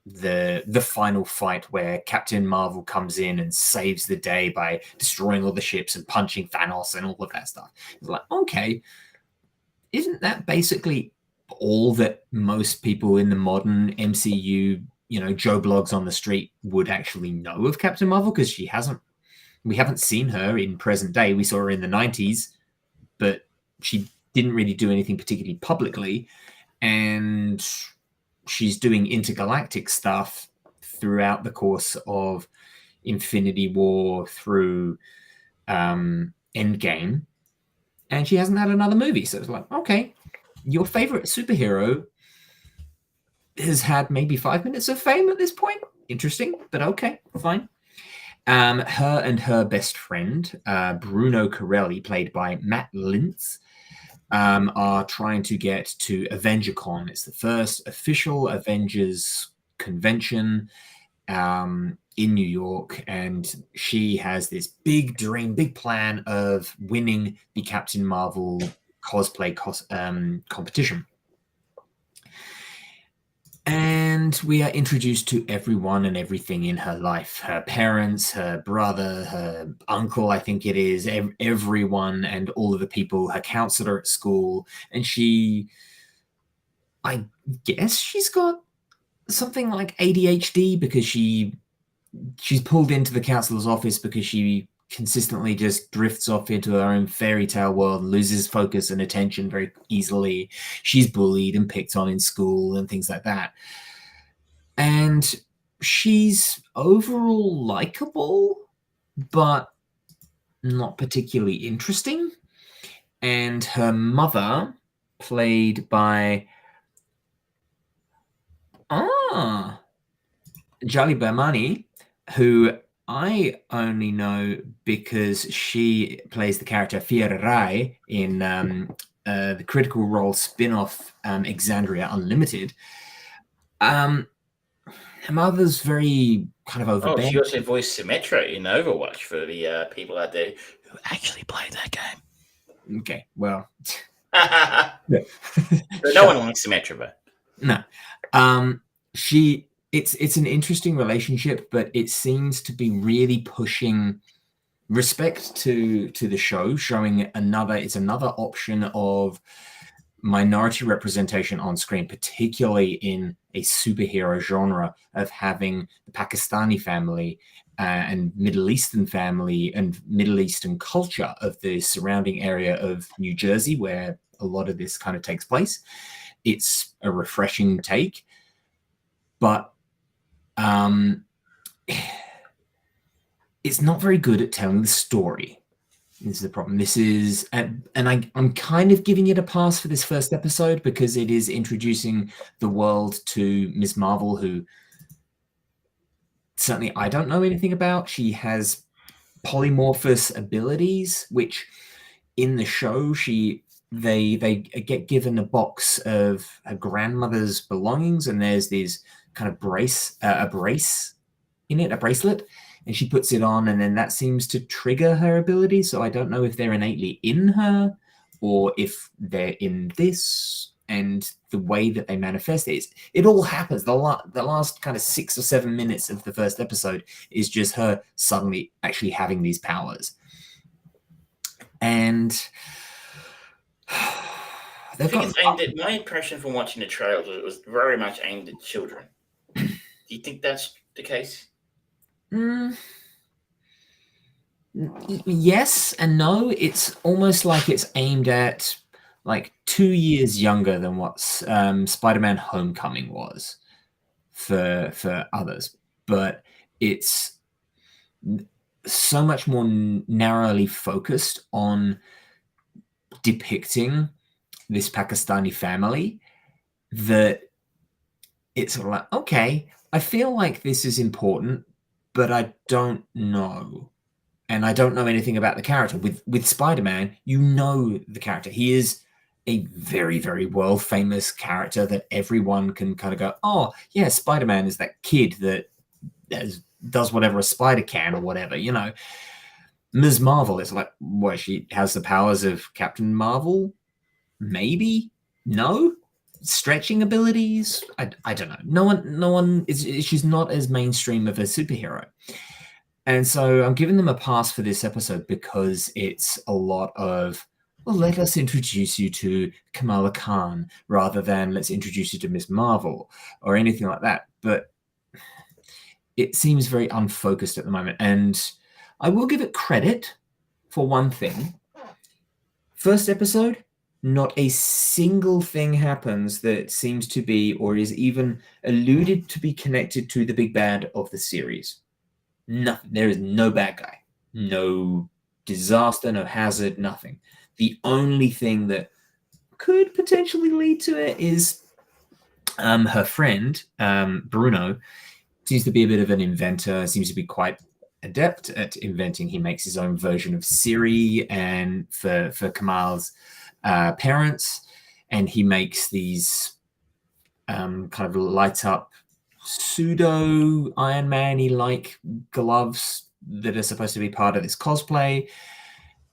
the final fight where Captain Marvel comes in and saves the day by destroying all the ships and punching Thanos and all of that stuff. It's like, okay, isn't that basically all that most people in the modern MCU, Joe Blogs on the street would actually know of Captain Marvel? Because we haven't seen her in present day. We saw her in the 90s, but she didn't really do anything particularly publicly. And she's doing intergalactic stuff throughout the course of Infinity War through Endgame. And she hasn't had another movie. So it's like, okay, your favorite superhero has had maybe 5 minutes of fame at this point. Interesting, but okay, fine. Her and her best friend, Bruno Corelli, played by Matt Lintz, are trying to get to AvengerCon. It's the first official Avengers convention in New York, and she has this big dream, big plan of winning the Captain Marvel cosplay competition. And we are introduced to everyone and everything in her life. Her parents, her brother, her uncle, I think it is, everyone and all of the people, her counselor at school. And I guess she's got something like ADHD because she's pulled into the counselor's office because she consistently just drifts off into her own fairy tale world and loses focus and attention very easily. She's bullied and picked on in school and things like that. And she's overall likable, but not particularly interesting. And her mother, played by Jali Bermani, who I only know because she plays the character Fiera Rai in the Critical Role spin-off Exandria Unlimited. Her mother's very kind of overbearing. She also voiced Symmetra in Overwatch for the people out there who actually play that game. Okay, well. No one likes Symmetra, but. No. It's an interesting relationship, but it seems to be really pushing respect to the show, showing another option of minority representation on screen, particularly in a superhero genre, of having the Pakistani family and Middle Eastern family and Middle Eastern culture of the surrounding area of New Jersey, where a lot of this kind of takes place. It's a refreshing take, but it's not very good at telling the story. This is the problem. I'm kind of giving it a pass for this first episode because it is introducing the world to Ms. Marvel, who certainly I don't know anything about. She has polymorphous abilities, which in the show they get given a box of her grandmother's belongings, and there's these kind of a brace in it, a bracelet, and she puts it on, and then that seems to trigger her ability. So I don't know if they're innately in her or if they're in this, and the way that they manifest it all happens. The last kind of 6 or 7 minutes of the first episode is just her suddenly actually having these powers. And my impression from watching the trailer was it was very much aimed at children. Do you think that's the case? Yes and no. It's almost like it's aimed at like 2 years younger than what Spider-Man Homecoming was for others. But it's so much more narrowly focused on depicting this Pakistani family that it's sort of like, okay, I feel like this is important, but I don't know. And I don't know anything about the character. With Spider-Man, you know the character. He is a very, very world famous character that everyone can kind of go, oh, yeah, Spider-Man is that kid that does whatever a spider can or whatever, you know. Ms. Marvel is like, what, she has the powers of Captain Marvel? Maybe? No? Stretching abilities? I don't know. No one is, she's not as mainstream of a superhero. And so I'm giving them a pass for this episode because it's a lot of, well, let us introduce you to Kamala Khan rather than let's introduce you to Miss Marvel or anything like that. But it seems very unfocused at the moment. And I will give it credit for one thing. First episode, not a single thing happens that seems to be or is even alluded to be connected to the big bad of the series. Nothing. There is no bad guy, no disaster, no hazard, nothing. The only thing that could potentially lead to it is her friend, Bruno, seems to be a bit of an inventor, seems to be quite adept at inventing. He makes his own version of Siri and for Kamal's parents, and he makes these kind of light up pseudo Iron Man-y like gloves that are supposed to be part of this cosplay.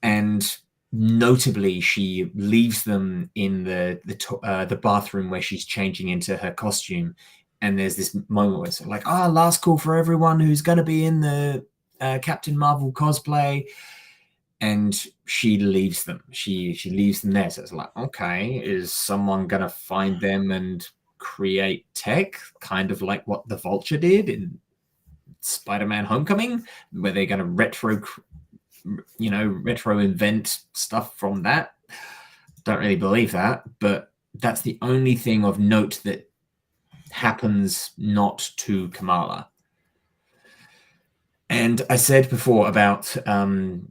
And notably, she leaves them in the bathroom where she's changing into her costume. And there's this moment where it's like, last call for everyone who's going to be in the Captain Marvel cosplay. And she leaves them. She leaves them there. So it's like, okay, is someone going to find them and create tech, kind of like what the Vulture did in Spider-Man Homecoming, where they're going to retro invent stuff from that? Don't really believe that, but that's the only thing of note that happens not to Kamala. And I said before about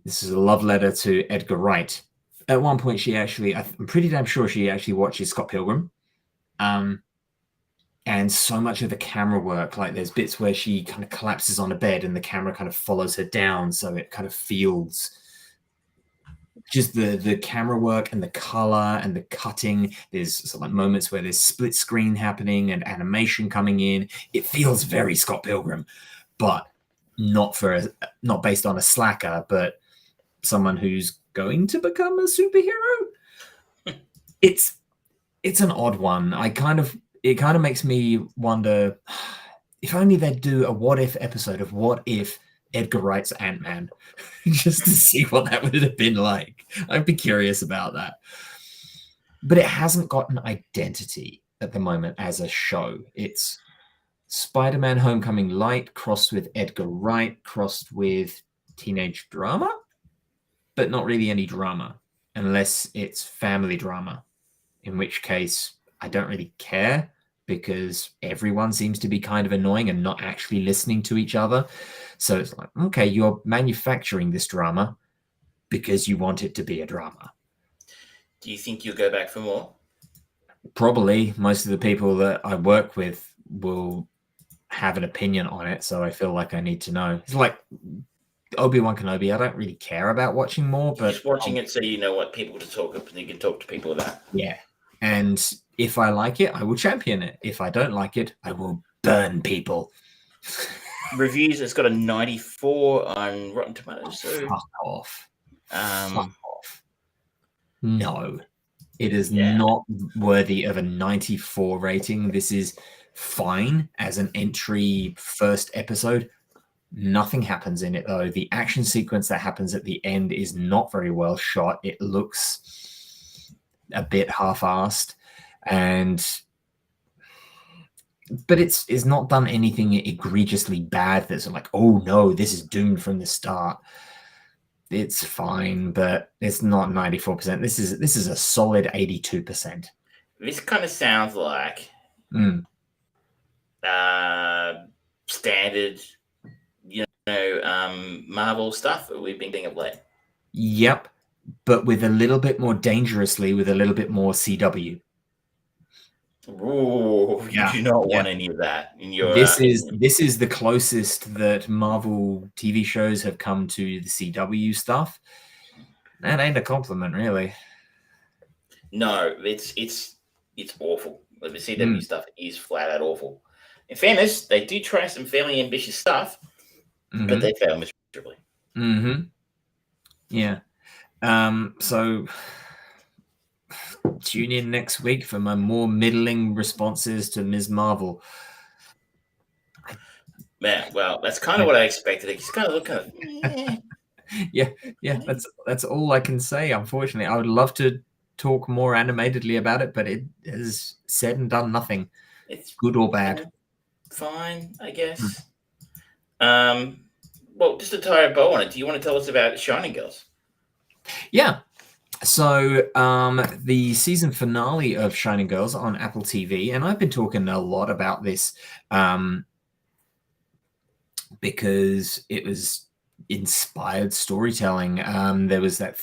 this is a love letter to Edgar Wright. At one point, I'm pretty damn sure she actually watches Scott Pilgrim. And so much of the camera work, like there's bits where she kind of collapses on a bed and the camera kind of follows her down. So it kind of feels just the camera work and the color and the cutting. There's sort of like moments where there's split screen happening and animation coming in. It feels very Scott Pilgrim, but not based on a slacker, but someone who's going to become a superhero. It's an odd one. It kind of makes me wonder if only they'd do a what if episode of what if Edgar Wright's Ant-Man, just to see what that would have been like. I'd be curious about that. But it hasn't got an identity at the moment as a show. It's Spider-Man Homecoming Light crossed with Edgar Wright crossed with teenage drama, but not really any drama unless it's family drama, in which case I don't really care because everyone seems to be kind of annoying and not actually listening to each other. So it's like, okay, you're manufacturing this drama because you want it to be a drama. Do you think you'll go back for more? Probably. Most of the people that I work with will have an opinion on it, so I feel like I need to know. It's like Obi-Wan Kenobi. I don't really care about watching more, but just watching it so you know what people to talk up and you can talk to people about. Yeah. And if I like it, I will champion it. If I don't like it, I will burn people. Reviews, it's got a 94 on Rotten Tomatoes. So fuck off. Fuck off. No, it is not worthy of a 94 rating. This is fine as an entry first episode. Nothing happens in it, though. The action sequence that happens at the end is not very well shot. It looks a bit half-assed, but it's not done anything egregiously bad that's like, oh no, this is doomed from the start. It's fine, but it's not 94%. This is a solid 82%. This kind of sounds like standard Marvel stuff that we've been getting of late. Yep, but with a little bit more dangerously, with a little bit more CW. Ooh, Yeah, you do not yeah. want any of that in your. This is the closest that Marvel TV shows have come to the CW stuff. That ain't a compliment, really. No, it's awful. The CW stuff is flat out awful. In fairness, they do try some fairly ambitious stuff, but they fail miserably. Mm-hmm. Yeah. So tune in next week for my more middling responses to Ms. Marvel. Man, well, that's kind of what I expected. It's kind of looking. Yeah. That's all I can say. Unfortunately, I would love to talk more animatedly about it, but it has said and done nothing. It's good or bad. Fine, I guess. Well, just to tie a bow on it, do you want to tell us about Shining Girls? Yeah. So the season finale of Shining Girls on Apple TV, and I've been talking a lot about this because it was inspired storytelling. There was that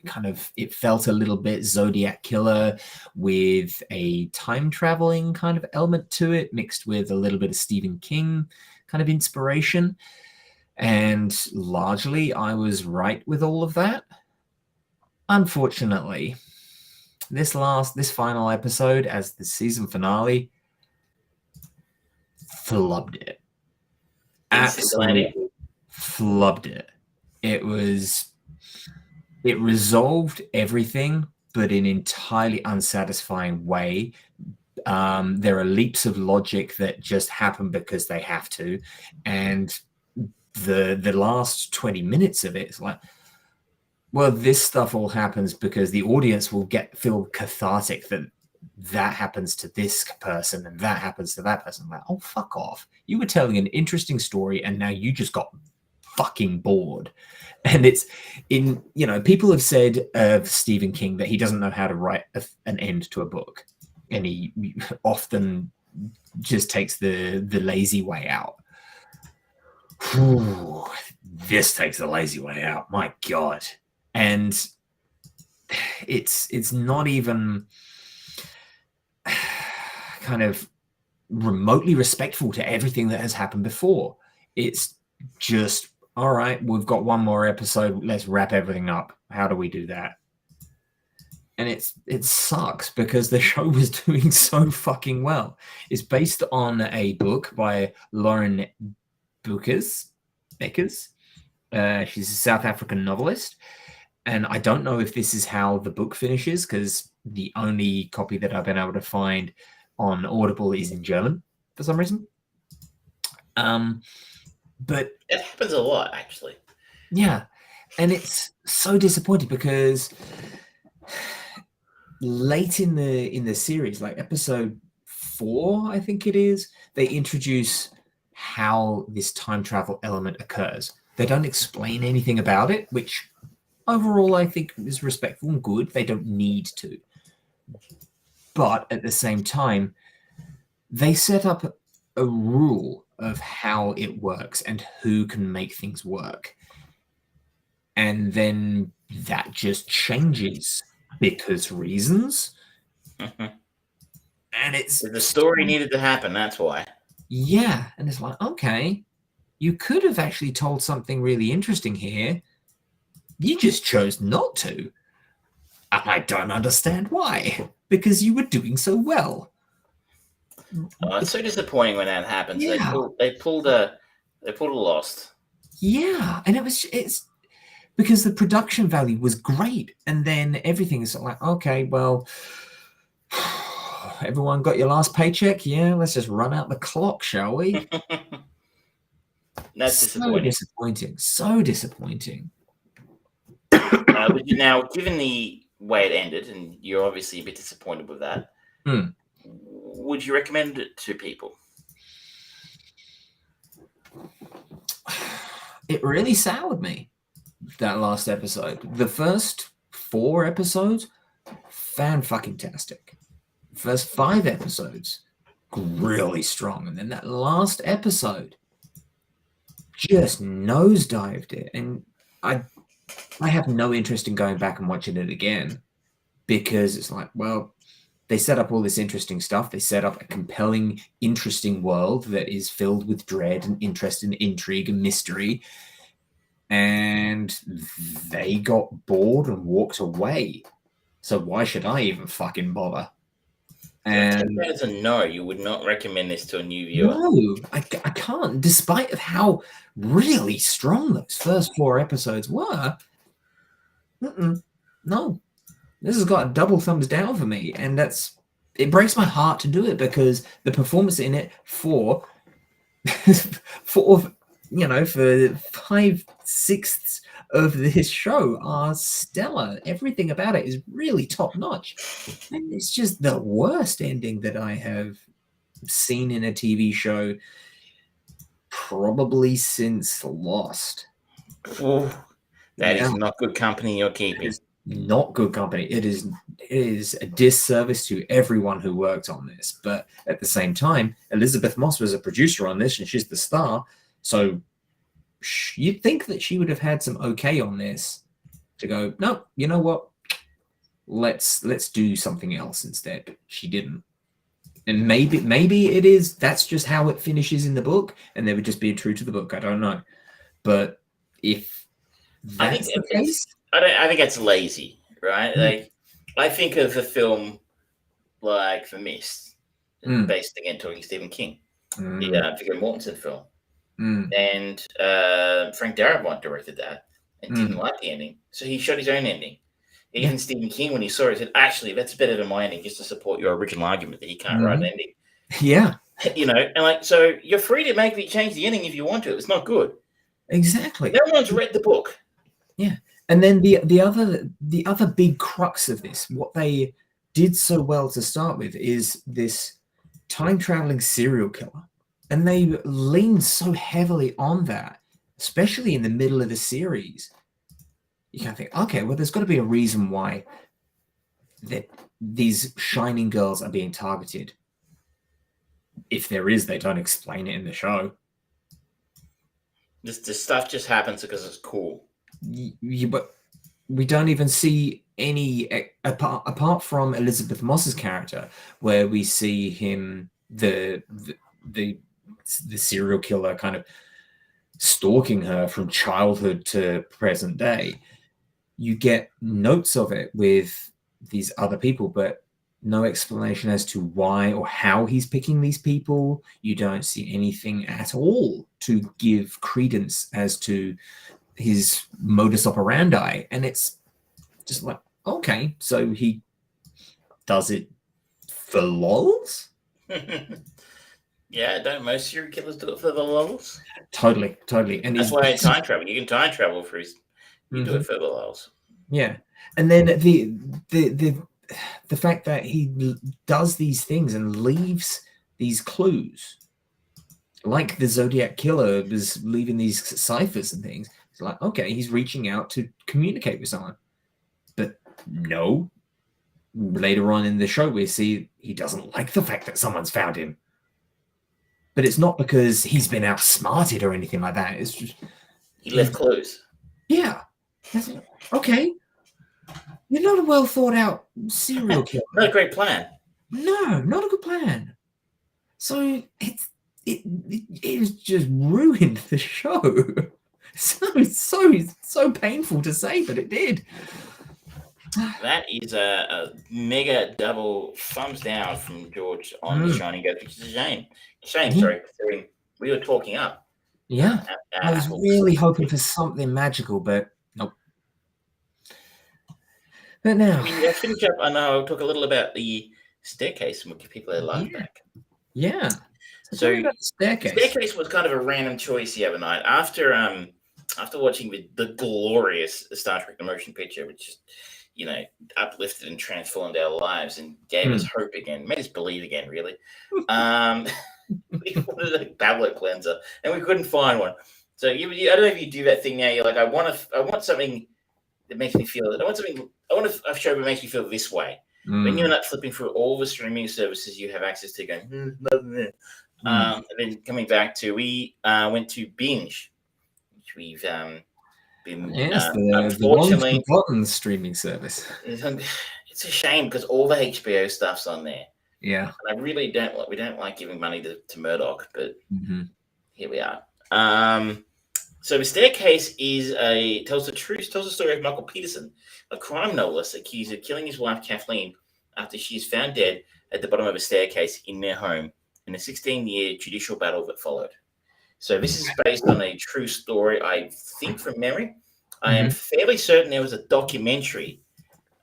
kind of, it felt a little bit Zodiac Killer with a time traveling kind of element to it, mixed with a little bit of Stephen King kind of inspiration. And largely I was right with all of that. Unfortunately, this final episode as the season finale flubbed it. Absolutely flubbed it. It resolved everything, but in an entirely unsatisfying way. There are leaps of logic that just happen because they have to, and the last 20 minutes of it is like, well, this stuff all happens because the audience will feel cathartic that happens to this person and that happens to that person. Like, oh, fuck off. You were telling an interesting story and now you just got fucking bored. And it's in, people have said of Stephen King that he doesn't know how to write an end to a book. And he often just takes the lazy way out. Whew, this takes the lazy way out. My God. And it's not even kind of remotely respectful to everything that has happened before. It's just, all right, we've got one more episode. Let's wrap everything up. How do we do that? And it sucks because the show was doing so fucking well. It's based on a book by Lauren Beukers. She's a South African novelist. And I don't know if this is how the book finishes because the only copy that I've been able to find on Audible is in German for some reason. But it happens a lot, actually. Yeah. And it's so disappointing because late in the series, like episode 4, I think it is, they introduce how this time travel element occurs. They don't explain anything about it, which overall I think is respectful and good. They don't need to. But at the same time, they set up a rule of how it works and who can make things work. And then that just changes because reasons. Mm-hmm. And it's the story needed to happen, that's why. Yeah, and it's like, okay, you could have actually told something really interesting here. You just chose not to. And I don't understand why. Because you were doing so well. Oh, it's so disappointing when that happens. Yeah. They pulled a Lost. Yeah, and it's because the production value was great, and then everything is like, okay, well, everyone got your last paycheck? Yeah, let's just run out the clock, shall we? That's disappointing. So disappointing. Now, given the way it ended, and you're obviously a bit disappointed with that, would you recommend it to people? It really soured me, that last episode. The first 4 episodes, fan-fucking-tastic. First 5 episodes, really strong. And then that last episode, just nosedived it, and I have no interest in going back and watching it again because it's like, well, they set up all this interesting stuff. They set up a compelling, interesting world that is filled with dread and interest and intrigue and mystery. And they got bored and walked away. So why should I even fucking bother? And that is a no. You would not recommend this to a new viewer. No, I can't. Despite of how really strong those first 4 episodes were, no. This has got a double thumbs down for me, and it breaks my heart to do it because the performance in it for 5/6 of this show are stellar. Everything about it is really top notch, and it's just the worst ending that I have seen in a TV show probably since Lost. That is not good company you're keeping. Not good company. It is a disservice to everyone who worked on this. But at the same time, Elizabeth Moss was a producer on this, and she's the star. So you'd think that she would have had some okay on this to go, no, you know what? Let's do something else instead. But she didn't. And maybe it is. That's just how it finishes in the book, and they were just being true to the book. I don't know. But if that's the case. I think that's lazy, right? Like, I think of a film like The Mist, based again talking Stephen King, the Viggo Mortensen film, and Frank Darabont directed that and didn't like the ending, so he shot his own ending. Even Stephen King, when he saw it, said, "Actually, that's better than my ending," just to support your original argument that he can't write an ending. Yeah, and like, so you're free to make me change the ending if you want to. It's not good. Exactly. No one's read the book. Yeah. And then the other big crux of this, what they did so well to start with, is this time traveling serial killer, and they leaned so heavily on that, especially in the middle of the series. You can think, okay, well, there's got to be a reason why these shining girls are being targeted. If there is, they don't explain it in the show. This stuff just happens because it's cool. But we don't even see any apart from Elizabeth Moss's character, where we see him the serial killer kind of stalking her from childhood to present day. You get notes of it with these other people, but no explanation as to why or how he's picking these people. You don't see anything at all to give credence as to his modus operandi, and it's just like, okay, so he does it for lols. Yeah, don't most serial killers do it for the lols? Totally. And that's why time travel. You can time travel for his. You do it for the lols. Yeah, and then the fact that he does these things and leaves these clues, like the Zodiac Killer was leaving these ciphers and things. It's like, okay, he's reaching out to communicate with someone. But no, later on in the show, we see he doesn't like the fact that someone's found him. But it's not because he's been outsmarted or anything like that. It's just... he left clues. Yeah. Okay. You're not a well thought out serial killer. Not a great plan. No, not a good plan. So it just ruined the show. So painful to say, but it did. That is a mega double thumbs down from George on The Shining Girls, which is a shame. Sorry, considering we were talking up. Yeah, I was really hoping for something magical, but nope. But now, let's finish up. I know I'll talk a little about the staircase and we'll give people their life back. Yeah. So staircase was kind of a random choice the other night after watching the glorious Star Trek The Motion Picture, which uplifted and transformed our lives and gave us hope again, made us believe again. Really, we wanted a palate cleanser and we couldn't find one. So I don't know if you do that thing now. You're like, I want something that makes me feel. I want a show that makes me feel this way. Then you end up flipping through all the streaming services you have access to, going, nothing there. And then coming back to, we went to binge which we've been Yes, the unfortunately. long-forgotten streaming service. It's a shame because all the HBO stuff's on there. Yeah. And I really we don't like giving money to Murdoch, but here we are. So The Staircase tells the story of Michael Peterson, a crime novelist accused of killing his wife Kathleen after she is found dead at the bottom of a staircase in their home in the 16-year judicial battle that followed. So this is based on a true story, I think, from memory. I am fairly certain there was a documentary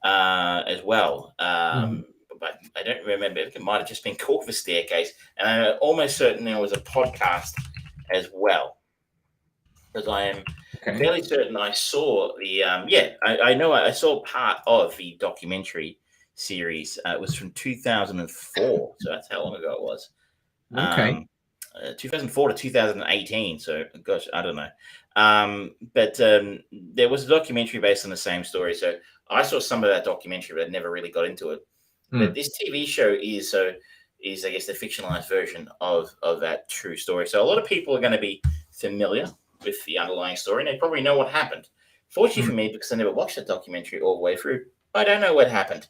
as well, but I don't remember. It might have just been called The Staircase, and I'm almost certain there was a podcast as well. Because I am fairly certain I saw the I know I saw part of the documentary series. It was from 2004, so that's how long ago it was. 2004 to 2018. So gosh, I don't know. But there was a documentary based on the same story. So I saw some of that documentary, but I never really got into it. But this TV show is I guess the fictionalized version of that true story. So a lot of people are going to be familiar with the underlying story, and they probably know what happened. Fortunately for me, because I never watched the documentary all the way through, I don't know what happened.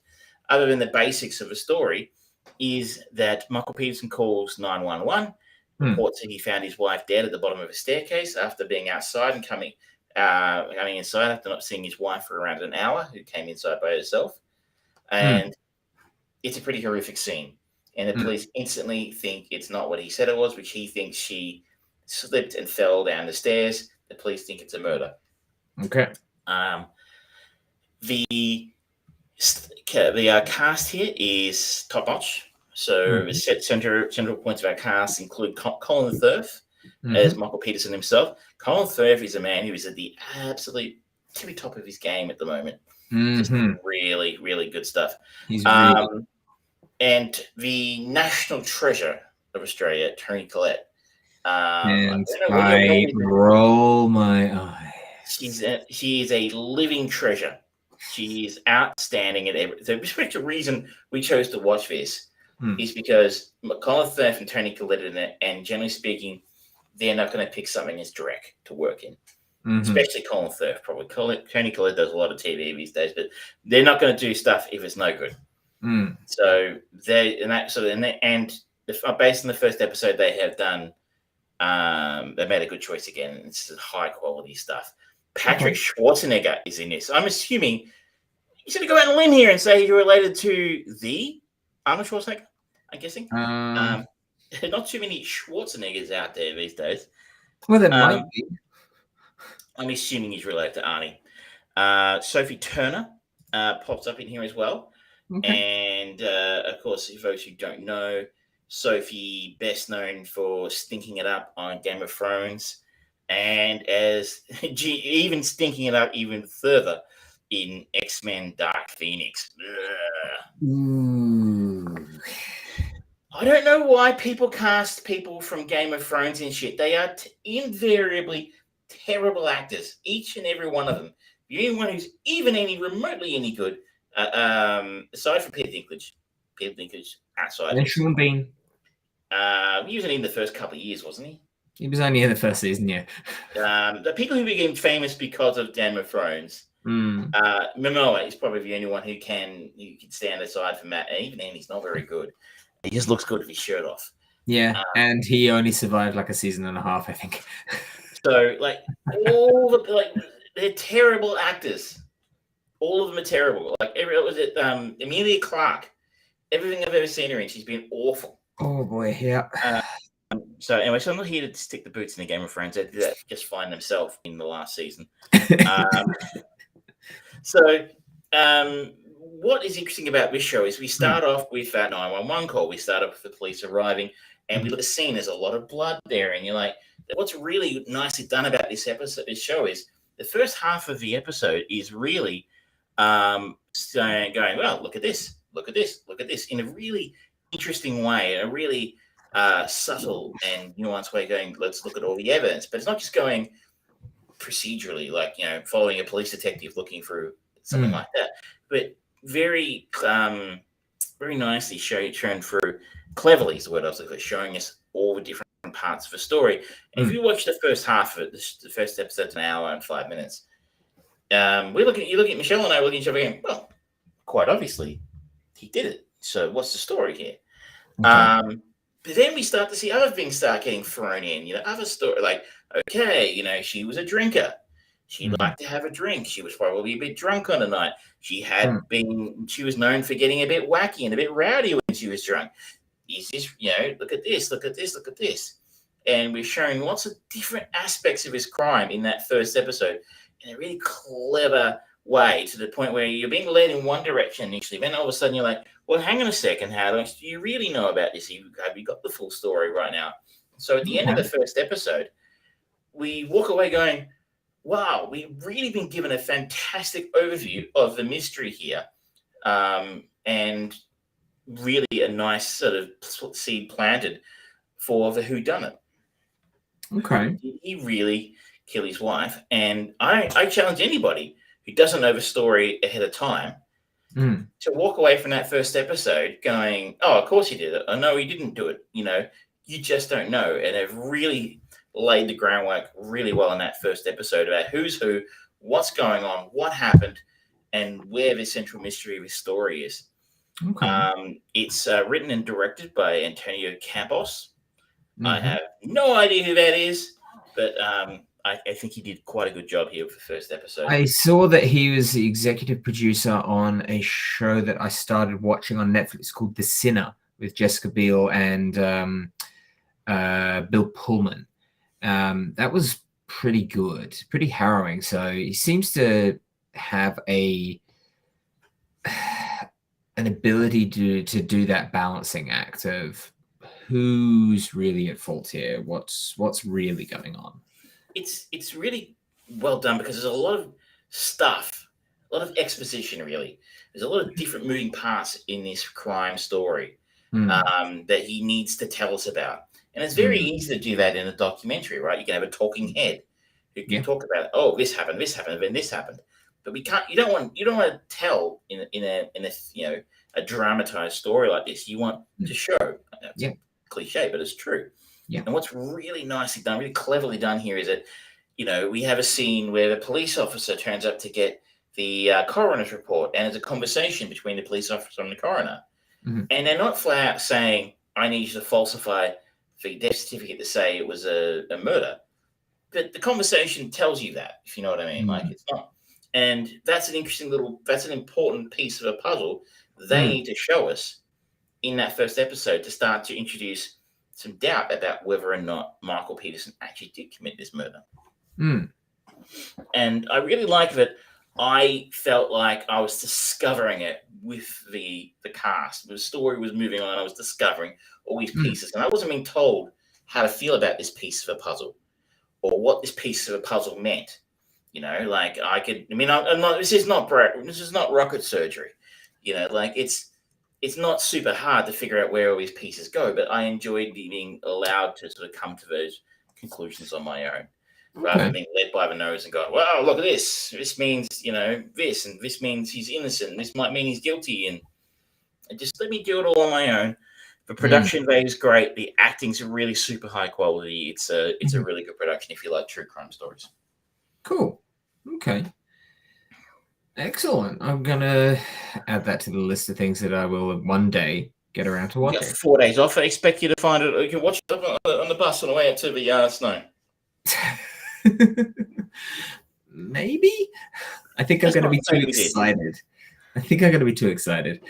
Other than the basics of the story, is that Michael Peterson calls 911, reports that he found his wife dead at the bottom of a staircase after being outside and coming inside after not seeing his wife for around an hour, who came inside by herself. And it's a pretty horrific scene. And the police instantly think it's not what he said it was, which he thinks she slipped and fell down the stairs. The police think it's a murder. Okay. The cast here is top notch. So the central points of our cast include Colin Firth as Michael Peterson himself. Colin Firth is a man who is at the absolute tippy top of his game at the moment. Just really, really good stuff. He's really... And the national treasure of Australia, Toni Collette. And I roll my eyes. She is a living treasure. She is outstanding at everything. The reason we chose to watch this is because Colin Firth and Toni Collette in it, and generally speaking, they're not going to pick something as direct to work in. Especially Colin Firth, probably. Toni Collette does a lot of TV these days, but they're not going to do stuff if it's no good. So based on the first episode, they have done. They made a good choice again. It's high quality stuff. Patrick Schwarzenegger is in this. I'm assuming he's going to go out on a limb here and say he's related to the Arnold Schwarzenegger. I'm guessing. Not too many Schwarzeneggers out there these days. Well, there might be. I'm assuming he's related to Arnie. Sophie Turner pops up in here as well. And of course, for those who don't know, Sophie, best known for stinking it up on Game of Thrones, and as even stinking it up even further in X-Men Dark Phoenix. I don't know why people cast people from Game of Thrones and shit. They are invariably terrible actors, each and every one of them. The only one who's even remotely any good, aside from Peter Dinklage outside. And Sean Bean. He was in the first couple of years, wasn't he? He was only in the first season, yeah. The people who became famous because of Game of Thrones. Momoa is probably the only one who can stand aside from that. Even then, he's not very good. He just looks good with his shirt off. Yeah, and he only survived like a season and a half, I think. So, they're terrible actors. All of them are terrible. Emilia Clarke. Everything I've ever seen her in, she's been awful. Oh boy, yeah. So anyway, so I'm not here to stick the boots in the Game of Thrones. They did that just fine themselves in the last season. What is interesting about this show is we start off with that 911 call. We start off with the police arriving, and we look at the scene. There's a lot of blood there, and you're like, what's really nicely done about this show is the first half of the episode is really going, well, look at this, in a really interesting way, in a really subtle and nuanced way, going, let's look at all the evidence. But it's not just going procedurally, like, following a police detective looking through something like that, but very nicely shown through, cleverly is the word I was looking for, showing us all the different parts of a story. And if you watch the first half of it, the first episode's an hour and 5 minutes. You're looking at Michelle and I looking at each other going, well, quite obviously, he did it. So what's the story here? Okay. But then we start to see other things start getting thrown in, other story like, okay, she was a drinker. She liked to have a drink. She was probably a bit drunk on the night. She was known for getting a bit wacky and a bit rowdy when she was drunk. Is this, look at this, look at this, look at this. And we're showing lots of different aspects of his crime in that first episode in a really clever way, to the point where you're being led in one direction initially. Then all of a sudden you're like, well, hang on a second, how do you really know about this? Have you got the full story right now? So at the end of the first episode, we walk away going, wow, we've really been given a fantastic overview of the mystery here, and really a nice sort of seed planted for the whodunit. Okay. Did he really kill his wife? And I challenge anybody who doesn't know the story ahead of time to walk away from that first episode going, oh, of course he did it. Oh, no, he didn't do it. You just don't know. And they've really laid the groundwork really well in that first episode about who's who, what's going on, what happened, and where the central mystery of his story is. Okay. It's written and directed by Antonio Campos. I have no idea who that is, but I think he did quite a good job here with the first episode. I saw that he was the executive producer on a show that I started watching on Netflix called The Sinner with Jessica Biel and Bill Pullman. That was pretty good, pretty harrowing. So he seems to have an ability to do that balancing act of who's really at fault here, what's really going on. It's really well done because there's a lot of stuff, a lot of exposition. Really, there's a lot of different moving parts in this crime story that he needs to tell us about. And it's very easy to do that in a documentary, right? You can have a talking head who can talk about, oh, this happened, then this happened. But we can't. You don't want to tell in a dramatized story like this. You want to show. It's a cliche, but it's true. Yeah. And what's really nicely done, really cleverly done here is that, we have a scene where the police officer turns up to get the coroner's report, and there's a conversation between the police officer and the coroner, and they're not flat out saying, "I need you to falsify the death certificate to say it was a murder," but the conversation tells you that, if you know what I mean. Like, it's not, and that's an important piece of a puzzle they need to show us in that first episode to start to introduce some doubt about whether or not Michael Peterson actually did commit this murder. And I really like that. I felt like I was discovering it with the cast. The story was moving on. I was discovering all these pieces, and I wasn't being told how to feel about this piece of a puzzle or what this piece of a puzzle meant. Like I'm not. This is not rocket surgery. It's not super hard to figure out where all these pieces go, but I enjoyed being allowed to sort of come to those conclusions on my own, rather than being led by the nose and going, "Well, look at this. This means this, and this means he's innocent. And this might mean he's guilty." And just let me do it all on my own. The production value is great. The acting's really super high quality. It's a really good production if you like true crime stories. Cool. Okay. Excellent. I'm going to add that to the list of things that I will one day get around to watching. You got 4 days off. I expect you to find it. You can watch it on the bus on the way up to the snow. Maybe. I think I'm going to be too excited.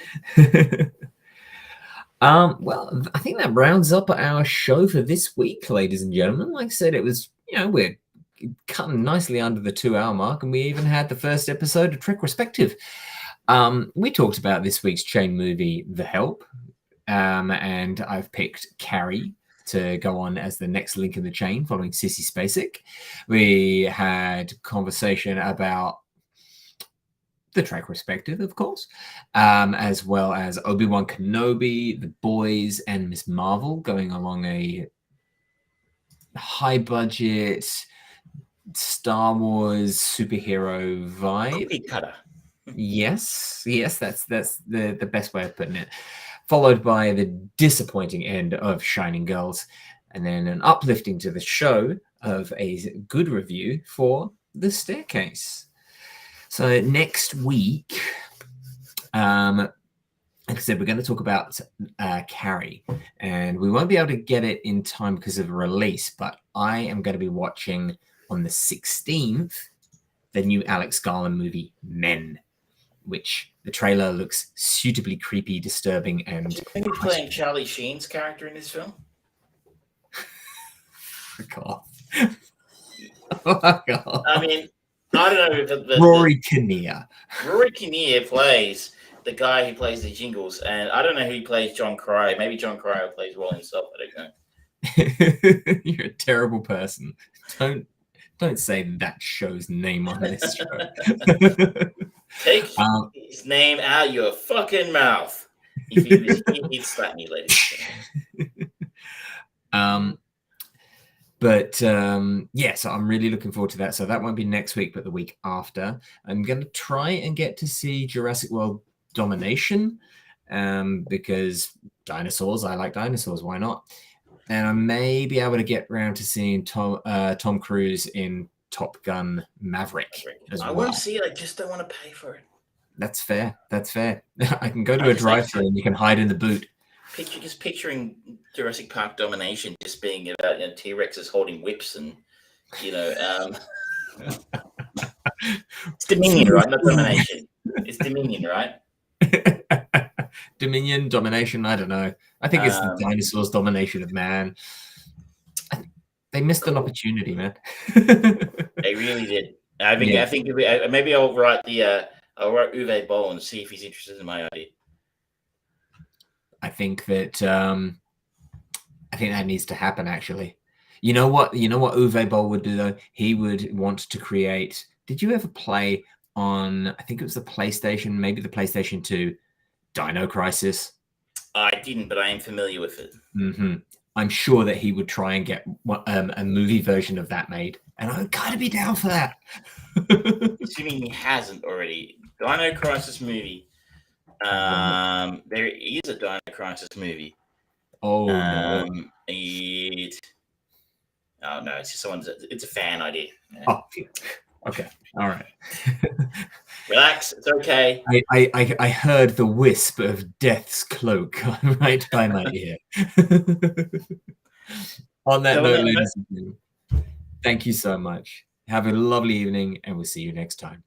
Well, I think that rounds up our show for this week, ladies and gentlemen. Like I said, it was, we're cutting nicely under the 2-hour mark, and we even had the first episode of Trek Respective. We talked about this week's chain movie, The Help, and I've picked Carrie to go on as the next link in the chain following Sissy Spacek. We had conversation about the Trek Respective, of course, as well as Obi-Wan Kenobi, The Boys, and Miss Marvel, going along a high-budget Star Wars superhero vibe. Cookie cutter. Yes, that's the best way of putting it. Followed by the disappointing end of Shining Girls, and then an uplifting to the show of a good review for The Staircase. So next week, like I said, we're going to talk about Carrie, and we won't be able to get it in time because of release, but I am going to be watching on the 16th the new Alex Garland movie Men, which the trailer looks suitably creepy, disturbing, and Do you think he's playing Charlie Sheen's character in this film? fuck off. Fuck off. I mean, I don't know if Rory Kinnear. Rory Kinnear plays the guy who plays the jingles, and I don't know who plays John Cryer. Maybe John Cryer plays Roll himself. I don't know. You're a terrible person. Don't say that show's name on this show. Take his name out your fucking mouth. If he was here, he'd slap me, ladies and gentlemen. Yeah, so I'm really looking forward to that. So that won't be next week, but the week after. I'm going to try and get to see Jurassic World Domination because dinosaurs, I like dinosaurs, why not? And I may be able to get around to seeing Tom Cruise in Top Gun Maverick as well. I want to see it, I just don't want to pay for it. That's fair. I can go to a drive-thru and you can hide in the boot. Picturing Jurassic Park Domination just being about T-Rexes holding whips and it's Dominion, right? Not Domination. It's Dominion, right? Dominion, domination, I don't know. I think it's the dinosaurs' domination of man. They missed an opportunity, man. They really did. I think maybe I'll write Uwe Boll and see if he's interested in my idea. I think that needs to happen. Actually, you know what Uwe Boll would do though? He would want to create. Did you ever play on? I think it was the PlayStation, maybe the PlayStation 2, Dino Crisis. I didn't, but I am familiar with it. Mm-hmm. I'm sure that he would try and get a movie version of that made, and I would kind of be down for that. Assuming he hasn't already. Dino Crisis movie. There is a Dino Crisis movie. Oh no! It's just it's a fan idea. Yeah. Oh, okay, all right. Relax, it's okay. I heard the wisp of death's cloak right by my ear. On that note, ladies and gentlemen, thank you so much. Have a lovely evening, and we'll see you next time.